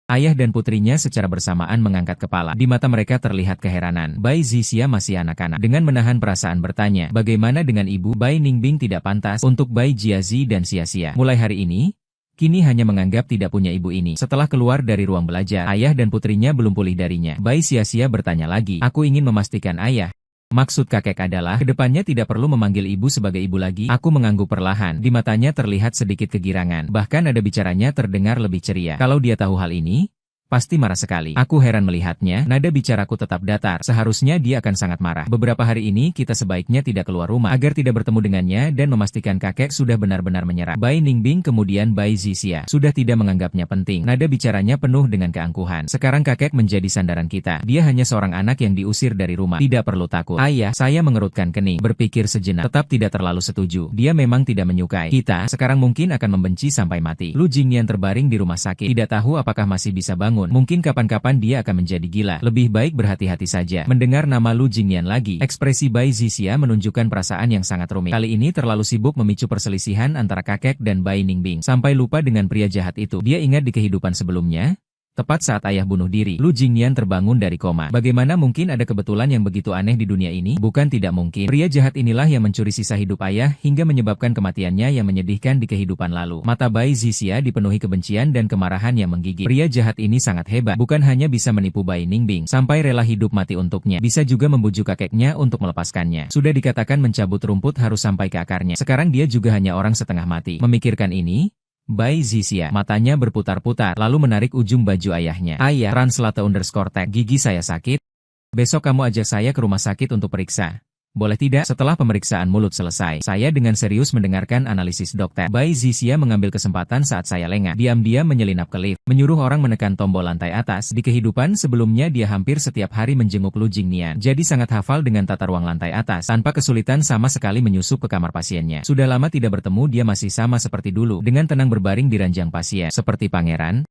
Ayah dan putrinya secara bersamaan mengangkat kepala. Di mata mereka terlihat keheranan. Bai Zixia masih anak-anak. Dengan menahan perasaan bertanya, bagaimana dengan ibu? Bai Ningbing tidak pantas untuk Bai Jiazi dan Xia-Xia. Mulai hari ini, kini hanya menganggap tidak punya ibu ini. Setelah keluar dari ruang belajar, ayah dan putrinya belum pulih darinya. Bai Xia-Xia bertanya lagi, aku ingin memastikan ayah. Maksud kakek adalah, kedepannya tidak perlu memanggil ibu sebagai ibu lagi. Aku mengangguk perlahan. Di matanya terlihat sedikit kegirangan. Bahkan ada bicaranya terdengar lebih ceria. Kalau dia tahu hal ini, pasti marah sekali. Aku heran melihatnya, nada bicaraku tetap datar. Seharusnya dia akan sangat marah. Beberapa hari ini kita sebaiknya tidak keluar rumah, agar tidak bertemu dengannya dan memastikan kakek sudah benar-benar menyerah. Bai Ningbing kemudian Bai Zixia sudah tidak menganggapnya penting. Nada bicaranya penuh dengan keangkuhan. Sekarang kakek menjadi sandaran kita. Dia hanya seorang anak yang diusir dari rumah. Tidak perlu takut. Ayah, saya mengerutkan kening. Berpikir sejenak, tetap tidak terlalu setuju. Dia memang tidak menyukai kita. Sekarang mungkin akan membenci sampai mati. Lu Jingyan terbaring di rumah sakit. Tidak tahu apakah masih bisa bangun. Mungkin kapan-kapan dia akan menjadi gila. Lebih baik berhati-hati saja. Mendengar nama Lu Jingyan lagi, ekspresi Bai Zixia menunjukkan perasaan yang sangat rumit. Kali ini terlalu sibuk memicu perselisihan antara kakek dan Bai Ningbing, sampai lupa dengan pria jahat itu. Dia ingat di kehidupan sebelumnya, Tepat saat ayah bunuh diri, Lu Jingnian terbangun dari koma. Bagaimana mungkin ada kebetulan yang begitu aneh di dunia ini? Bukan tidak mungkin. Pria jahat inilah yang mencuri sisa hidup ayah hingga menyebabkan kematiannya yang menyedihkan di kehidupan lalu. Mata Bai Zixia dipenuhi kebencian dan kemarahan yang menggigit. Pria jahat ini sangat hebat. Bukan hanya bisa menipu Bai Ningbing sampai rela hidup mati untuknya, bisa juga membujuk kakeknya untuk melepaskannya. Sudah dikatakan mencabut rumput harus sampai ke akarnya. Sekarang dia juga hanya orang setengah mati. Memikirkan ini, Bai Zixia matanya berputar-putar, lalu menarik ujung baju ayahnya. Ayah, translate_tag, gigi saya sakit. Besok kamu ajak saya ke rumah sakit untuk periksa. Boleh tidak? Setelah pemeriksaan mulut selesai, saya dengan serius mendengarkan analisis dokter. Bai Zixia mengambil kesempatan saat saya lengah. Diam-diam menyelinap ke lift, menyuruh orang menekan tombol lantai atas. Di kehidupan sebelumnya dia hampir setiap hari menjenguk Lu Jingnian, jadi sangat hafal dengan tata ruang lantai atas, tanpa kesulitan sama sekali menyusup ke kamar pasiennya. Sudah lama tidak bertemu, dia masih sama seperti dulu, dengan tenang berbaring di ranjang pasien, seperti pangeran.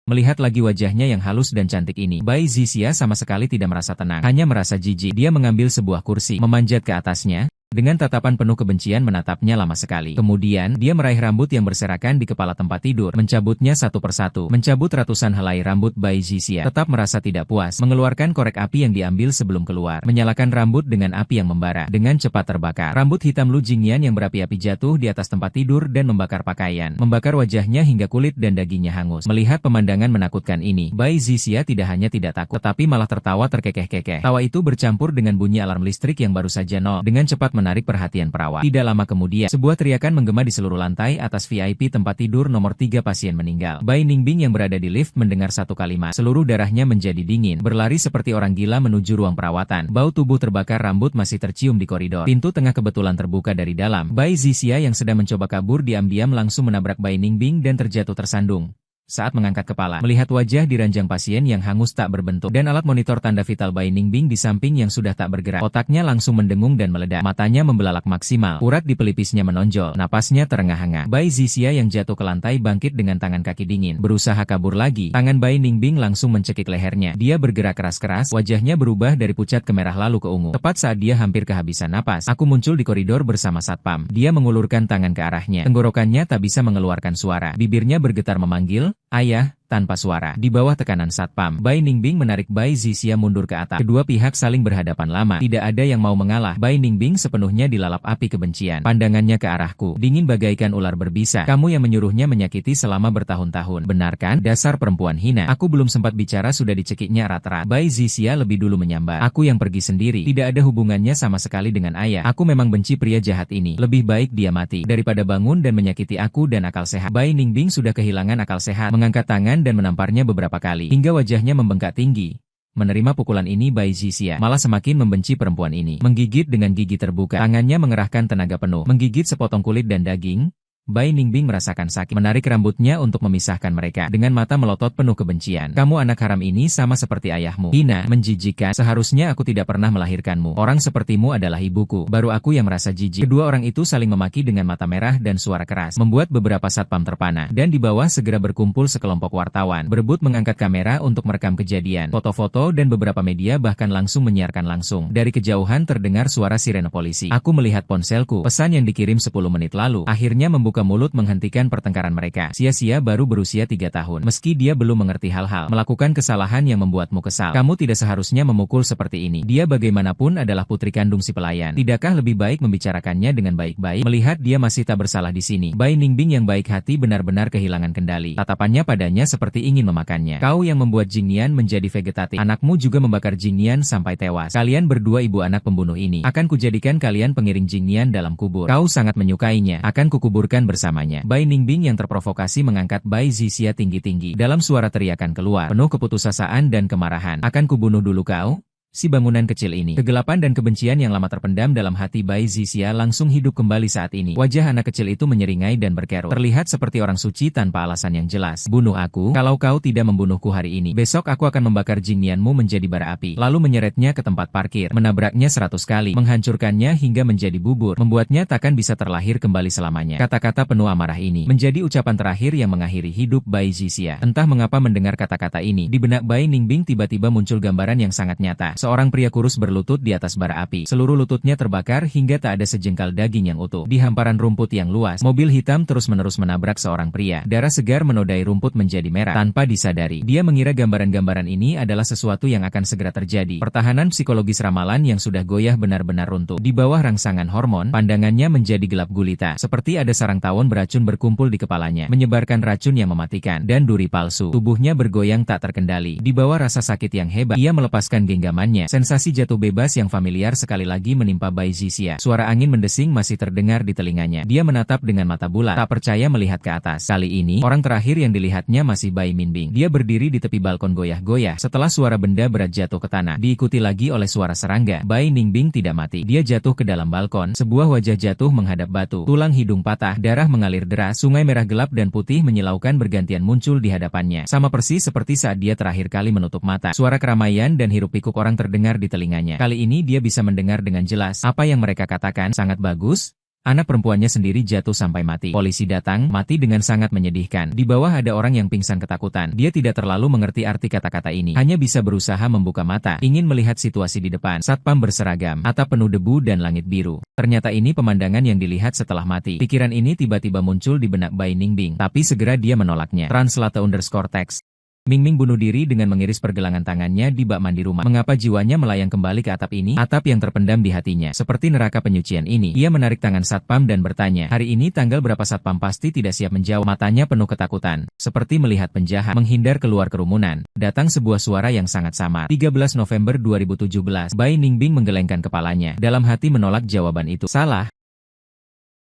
Melihat lagi wajahnya yang halus dan cantik ini, Bai Zixia sama sekali tidak merasa tenang, hanya merasa jijik. Dia mengambil sebuah kursi, memanjat ke atasnya, dengan tatapan penuh kebencian menatapnya lama sekali. Kemudian, dia meraih rambut yang berserakan di kepala tempat tidur, mencabutnya satu persatu, mencabut ratusan helai rambut. Bai Zixia tetap merasa tidak puas, mengeluarkan korek api yang diambil sebelum keluar, menyalakan rambut dengan api yang membara, dengan cepat terbakar. Rambut hitam Lu Jingnian yang berapi-api jatuh di atas tempat tidur dan membakar pakaian, membakar wajahnya hingga kulit dan dagingnya hangus. Melihat pemandangan menakutkan ini, Bai Zixia tidak hanya tidak takut, tetapi malah tertawa terkekeh-kekeh. Tawa itu bercampur dengan bunyi alarm listrik yang baru saja nol, dengan cepat menarik perhatian perawat. Tidak lama kemudian, sebuah teriakan menggema di seluruh lantai atas VIP tempat tidur nomor 3 pasien meninggal. Bai Ningbing yang berada di lift mendengar satu kalimat, seluruh darahnya menjadi dingin, berlari seperti orang gila menuju ruang perawatan. Bau tubuh terbakar rambut masih tercium di koridor. Pintu tengah kebetulan terbuka dari dalam. Bai Zixia yang sedang mencoba kabur diam-diam langsung menabrak Bai Ningbing dan terjatuh tersandung. Saat mengangkat kepala, melihat wajah di ranjang pasien yang hangus tak berbentuk, dan alat monitor tanda vital Bai Ningbing di samping yang sudah tak bergerak, otaknya langsung mendengung dan meledak. Matanya membelalak maksimal, urat di pelipisnya menonjol, napasnya terengah-engah. Bai Zixia yang jatuh ke lantai bangkit dengan tangan kaki dingin, berusaha kabur lagi. Tangan Bai Ningbing langsung mencekik lehernya. Dia bergerak keras-keras, wajahnya berubah dari pucat ke merah lalu ke ungu. Tepat saat dia hampir kehabisan napas, aku muncul di koridor bersama satpam. Dia mengulurkan tangan ke arahnya. Tenggorokannya tak bisa mengeluarkan suara. Bibirnya bergetar memanggil, "Ayah," tanpa suara. Di bawah tekanan satpam, Bai Ningbing menarik Bai Zixia mundur ke atap. Kedua pihak saling berhadapan lama. Tidak ada yang mau mengalah. Bai Ningbing sepenuhnya dilalap api kebencian. Pandangannya ke arahku, dingin bagaikan ular berbisa. Kamu yang menyuruhnya menyakiti selama bertahun-tahun. Benar kan? Dasar perempuan hina. Aku belum sempat bicara sudah dicekiknya erat-erat. Bai Zixia lebih dulu menyambar. Aku yang pergi sendiri. Tidak ada hubungannya sama sekali dengan ayah. Aku memang benci pria jahat ini. Lebih baik dia mati daripada bangun dan menyakiti aku dan akal sehat. Bai Ningbing sudah kehilangan akal sehat. Mengangkat tangan dan menamparnya beberapa kali, hingga wajahnya membengkak tinggi. Menerima pukulan ini, Bai Zixia malah semakin membenci perempuan ini. Menggigit dengan gigi terbuka, tangannya mengerahkan tenaga penuh, menggigit sepotong kulit dan daging. Bai Ningbing merasakan sakit, menarik rambutnya untuk memisahkan mereka, dengan mata melotot penuh kebencian. Kamu anak haram ini sama seperti ayahmu. Hina, menjijikkan, seharusnya aku tidak pernah melahirkanmu. Orang sepertimu adalah ibuku. Baru aku yang merasa jijik. Kedua orang itu saling memaki dengan mata merah dan suara keras, membuat beberapa satpam terpana. Dan di bawah segera berkumpul sekelompok wartawan, berebut mengangkat kamera untuk merekam kejadian. Foto-foto dan beberapa media bahkan langsung menyiarkan langsung. Dari kejauhan terdengar suara sirene polisi. Aku melihat ponselku, pesan yang dikirim 10 menit lalu, akhirnya membuka mulut menghentikan pertengkaran mereka. Sia-sia baru berusia 3 tahun. Meski dia belum mengerti hal-hal, melakukan kesalahan yang membuatmu kesal. Kamu tidak seharusnya memukul seperti ini. Dia bagaimanapun adalah putri kandung si pelayan. Tidakkah lebih baik membicarakannya dengan baik-baik? Melihat dia masih tak bersalah di sini, Bai Ningbing yang baik hati benar-benar kehilangan kendali. Tatapannya padanya seperti ingin memakannya. Kau yang membuat Jingnian menjadi vegetatif. Anakmu juga membakar Jingnian sampai tewas. Kalian berdua ibu anak pembunuh ini. Akan kujadikan kalian pengiring Jingnian dalam kubur. Kau sangat menyukainya. Akan kukuburkan bersamanya. Bai Ningbing yang terprovokasi mengangkat Bai Zixia tinggi-tinggi. Dalam suara teriakan keluar, penuh keputusasaan dan kemarahan. Akan kubunuh dulu kau? Si bangunan kecil ini. Kegelapan dan kebencian yang lama terpendam dalam hati Bai Zixia langsung hidup kembali saat ini. Wajah anak kecil itu menyeringai dan berkerut. Terlihat seperti orang suci tanpa alasan yang jelas. Bunuh aku, kalau kau tidak membunuhku hari ini. Besok aku akan membakar Jingnianmu menjadi bara api. Lalu menyeretnya ke tempat parkir. Menabraknya 100 kali. Menghancurkannya hingga menjadi bubur. Membuatnya takkan bisa terlahir kembali selamanya. Kata-kata penuh amarah ini menjadi ucapan terakhir yang mengakhiri hidup Bai Zixia. Entah mengapa mendengar kata-kata ini, di benak Bai Ningbing tiba-tiba muncul gambaran yang sangat nyata. Seorang pria kurus berlutut di atas bara api. Seluruh lututnya terbakar hingga tak ada sejengkal daging yang utuh. Di hamparan rumput yang luas, mobil hitam terus-menerus menabrak seorang pria. Darah segar menodai rumput menjadi merah. Tanpa disadari, dia mengira gambaran-gambaran ini adalah sesuatu yang akan segera terjadi. Pertahanan psikologis ramalan yang sudah goyah benar-benar runtuh. Di bawah rangsangan hormon, pandangannya menjadi gelap gulita. Seperti ada sarang tawon beracun berkumpul di kepalanya, menyebarkan racun yang mematikan. Dan duri palsu. Tubuhnya bergoyang tak terkendali. Di bawah rasa sakit yang hebat, ia melepaskan genggamannya. Sensasi jatuh bebas yang familiar sekali lagi menimpa Bai Zixia. Suara angin mendesing masih terdengar di telinganya. Dia menatap dengan mata bulat, tak percaya melihat ke atas. Kali ini, orang terakhir yang dilihatnya masih Bai Minbing. Dia berdiri di tepi balkon goyah-goyah. Setelah suara benda berat jatuh ke tanah, diikuti lagi oleh suara serangga. Bai Ningbing tidak mati. Dia jatuh ke dalam balkon. Sebuah wajah jatuh menghadap batu. Tulang hidung patah, darah mengalir deras. Sungai merah gelap dan putih menyilaukan bergantian muncul di hadapannya. Sama persis seperti saat dia terakhir kali menutup mata. Suara keramaian dan hiruk-pikuk orang terdengar di telinganya. Kali ini dia bisa mendengar dengan jelas apa yang mereka katakan. Sangat bagus. Anak perempuannya sendiri jatuh sampai mati. Polisi datang, mati dengan sangat menyedihkan. Di bawah ada orang yang pingsan ketakutan. Dia tidak terlalu mengerti arti kata-kata ini. Hanya bisa berusaha membuka mata, ingin melihat situasi di depan. Satpam berseragam, atap penuh debu dan langit biru. Ternyata ini pemandangan yang dilihat setelah mati. Pikiran ini tiba-tiba muncul di benak Bai Ningbing, tapi segera dia menolaknya. Translate_text. Mingming bunuh diri dengan mengiris pergelangan tangannya di bak mandi rumah. Mengapa jiwanya melayang kembali ke atap ini? Atap yang terpendam di hatinya. Seperti neraka penyucian ini. Ia menarik tangan satpam dan bertanya, hari ini tanggal berapa? Satpam pasti tidak siap menjawab. Matanya penuh ketakutan. Seperti melihat penjahat menghindar keluar kerumunan. Datang sebuah suara yang sangat samar. 13 November 2017. Bai Ningbing menggelengkan kepalanya. Dalam hati menolak jawaban itu. Salah.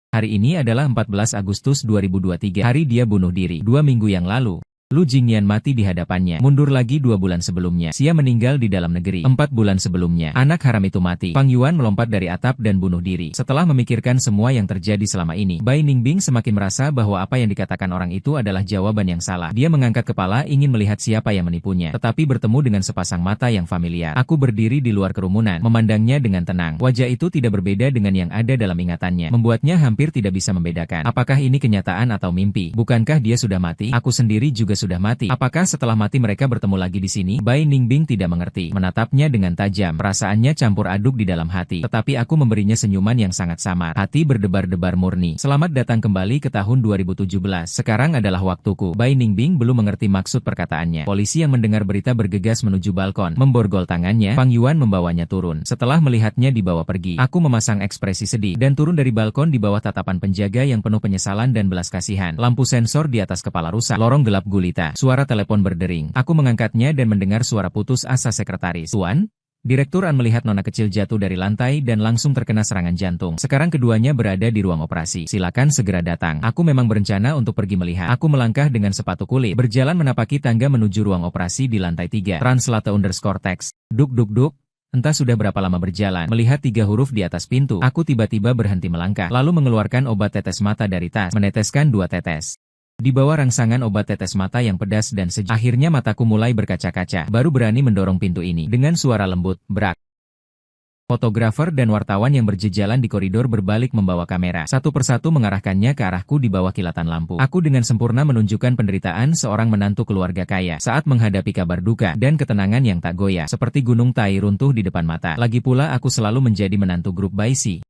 Hari ini adalah 14 Agustus 2023. Hari dia bunuh diri. 2 minggu yang lalu. Lu Jingyan mati di hadapannya. Mundur lagi 2 bulan sebelumnya. Xia meninggal di dalam negeri. 4 bulan sebelumnya. Anak haram itu mati. Fang Yuan melompat dari atap dan bunuh diri. Setelah memikirkan semua yang terjadi selama ini, Bai Ningbing semakin merasa bahwa apa yang dikatakan orang itu adalah jawaban yang salah. Dia mengangkat kepala ingin melihat siapa yang menipunya. Tetapi bertemu dengan sepasang mata yang familiar. Aku berdiri di luar kerumunan, memandangnya dengan tenang. Wajah itu tidak berbeda dengan yang ada dalam ingatannya. Membuatnya hampir tidak bisa membedakan. Apakah ini kenyataan atau mimpi? Bukankah dia sudah mati? Aku sendiri juga sudah mati. Apakah setelah mati mereka bertemu lagi di sini? Bai Ningbing tidak mengerti. Menatapnya dengan tajam. Perasaannya campur aduk di dalam hati. Tetapi aku memberinya senyuman yang sangat samar. Hati berdebar-debar murni. Selamat datang kembali ke tahun 2017. Sekarang adalah waktuku. Bai Ningbing belum mengerti maksud perkataannya. Polisi yang mendengar berita bergegas menuju balkon. Memborgol tangannya. Fang Yuan membawanya turun. Setelah melihatnya dibawa pergi, aku memasang ekspresi sedih dan turun dari balkon di bawah tatapan penjaga yang penuh penyesalan dan belas kasihan. Lampu sensor di atas kepala rusak. Lorong gelap gulita. Suara telepon berdering. Aku mengangkatnya dan mendengar suara putus asa sekretaris. Tuan? Direktur An melihat nona kecil jatuh dari lantai dan langsung terkena serangan jantung. Sekarang keduanya berada di ruang operasi. Silakan segera datang. Aku memang berencana untuk pergi melihat. Aku melangkah dengan sepatu kulit. Berjalan menapaki tangga menuju ruang operasi di lantai 3. Translate_text. Duk. Entah sudah berapa lama berjalan, melihat 3 huruf di atas pintu, aku tiba-tiba berhenti melangkah, lalu mengeluarkan obat tetes mata dari tas, meneteskan 2 tetes. Di bawah rangsangan obat tetes mata yang pedas dan sejuk, akhirnya mataku mulai berkaca-kaca, baru berani mendorong pintu ini. Dengan suara lembut, brak. Fotografer dan wartawan yang berjejalan di koridor berbalik membawa kamera. Satu persatu mengarahkannya ke arahku di bawah kilatan lampu. Aku dengan sempurna menunjukkan penderitaan seorang menantu keluarga kaya saat menghadapi kabar duka dan ketenangan yang tak goyah, seperti gunung Tai runtuh di depan mata. Lagi pula aku selalu menjadi menantu grup Bai Si.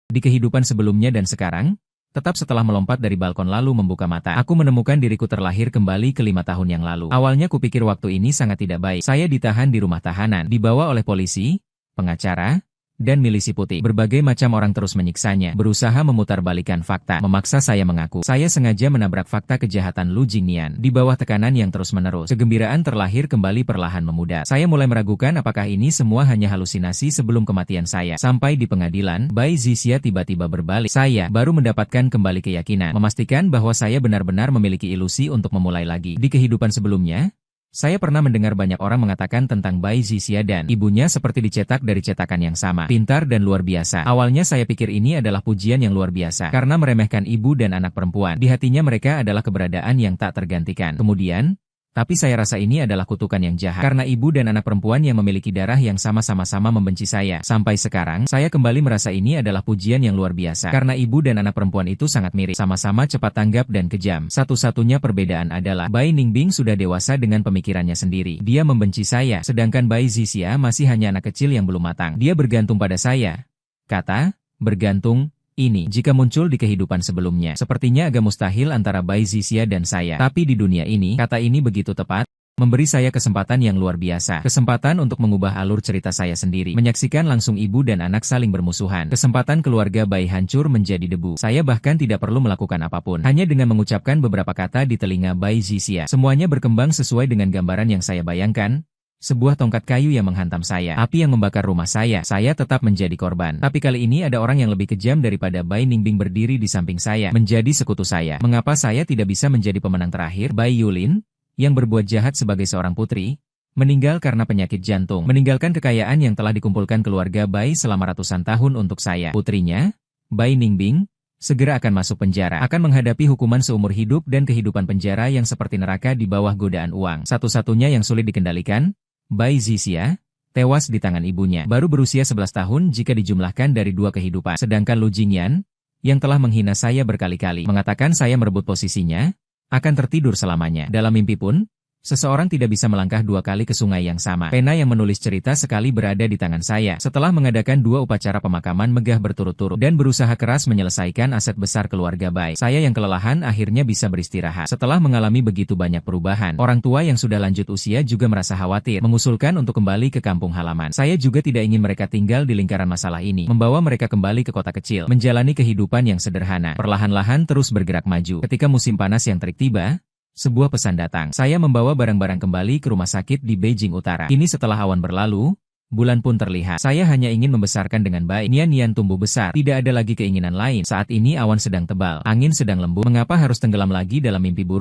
Di kehidupan sebelumnya dan sekarang, tetap setelah melompat dari balkon lalu membuka mata, aku menemukan diriku terlahir kembali ke 5 tahun yang lalu. Awalnya kupikir waktu ini sangat tidak baik. Saya ditahan di rumah tahanan, dibawa oleh polisi, pengacara, dan milisi putih. Berbagai macam orang terus menyiksanya, berusaha memutarbalikkan fakta, memaksa saya mengaku. Saya sengaja menabrak fakta kejahatan Lu Jingyan. Di bawah tekanan yang terus-menerus, kegembiraan terlahir kembali perlahan memudar. Saya mulai meragukan apakah ini semua hanya halusinasi sebelum kematian saya. Sampai di pengadilan, Bai Zixia tiba-tiba berbalik. Saya baru mendapatkan kembali keyakinan, memastikan bahwa saya benar-benar memiliki ilusi untuk memulai lagi. Di kehidupan sebelumnya, saya pernah mendengar banyak orang mengatakan tentang Bai Zixia dan ibunya seperti dicetak dari cetakan yang sama, pintar dan luar biasa. Awalnya saya pikir ini adalah pujian yang luar biasa, karena meremehkan ibu dan anak perempuan. Di hatinya mereka adalah keberadaan yang tak tergantikan. Kemudian, Tapi saya rasa ini adalah kutukan yang jahat. Karena ibu dan anak perempuan yang memiliki darah yang sama-sama membenci saya. Sampai sekarang, saya kembali merasa ini adalah pujian yang luar biasa. Karena ibu dan anak perempuan itu sangat mirip. Sama-sama cepat tanggap dan kejam. Satu-satunya perbedaan adalah, Bai Ningbing sudah dewasa dengan pemikirannya sendiri. Dia membenci saya, sedangkan Bai Zixia masih hanya anak kecil yang belum matang. Dia bergantung pada saya. Kata, bergantung. Ini, jika muncul di kehidupan sebelumnya, sepertinya agak mustahil antara Bai Zixia dan saya. Tapi di dunia ini, kata ini begitu tepat, memberi saya kesempatan yang luar biasa. Kesempatan untuk mengubah alur cerita saya sendiri. Menyaksikan langsung ibu dan anak saling bermusuhan. Kesempatan keluarga Bai hancur menjadi debu. Saya bahkan tidak perlu melakukan apapun. Hanya dengan mengucapkan beberapa kata di telinga Bai Zixia. Semuanya berkembang sesuai dengan gambaran yang saya bayangkan. Sebuah tongkat kayu yang menghantam saya, api yang membakar rumah saya tetap menjadi korban. Tapi kali ini ada orang yang lebih kejam daripada Bai Ningbing berdiri di samping saya, menjadi sekutu saya. Mengapa saya tidak bisa menjadi pemenang terakhir? Bai Yulin, yang berbuat jahat sebagai seorang putri, meninggal karena penyakit jantung, meninggalkan kekayaan yang telah dikumpulkan keluarga Bai selama ratusan tahun untuk saya. Putrinya, Bai Ningbing, segera akan masuk penjara, akan menghadapi hukuman seumur hidup dan kehidupan penjara yang seperti neraka di bawah godaan uang. Satu-satunya yang sulit dikendalikan, Bai Zixia, tewas di tangan ibunya. Baru berusia 11 tahun jika dijumlahkan dari dua kehidupan. Sedangkan Lu Jingyan, yang telah menghina saya berkali-kali, mengatakan saya merebut posisinya, akan tertidur selamanya. Dalam mimpi pun, seseorang tidak bisa melangkah dua kali ke sungai yang sama. Pena yang menulis cerita sekali berada di tangan saya. Setelah mengadakan dua upacara pemakaman megah berturut-turut dan berusaha keras menyelesaikan aset besar keluarga Bai, saya yang kelelahan akhirnya bisa beristirahat. Setelah mengalami begitu banyak perubahan, orang tua yang sudah lanjut usia juga merasa khawatir, mengusulkan untuk kembali ke kampung halaman. Saya juga tidak ingin mereka tinggal di lingkaran masalah ini, membawa mereka kembali ke kota kecil, menjalani kehidupan yang sederhana, perlahan-lahan terus bergerak maju. Ketika musim panas yang terik tiba, sebuah pesan datang. Saya membawa barang-barang kembali ke rumah sakit di Beijing Utara. Ini setelah awan berlalu, bulan pun terlihat. Saya hanya ingin membesarkan dengan baik. Nian tumbuh besar. Tidak ada lagi keinginan lain. Saat ini awan sedang tebal. Angin sedang lembut. Mengapa harus tenggelam lagi dalam mimpi buruk?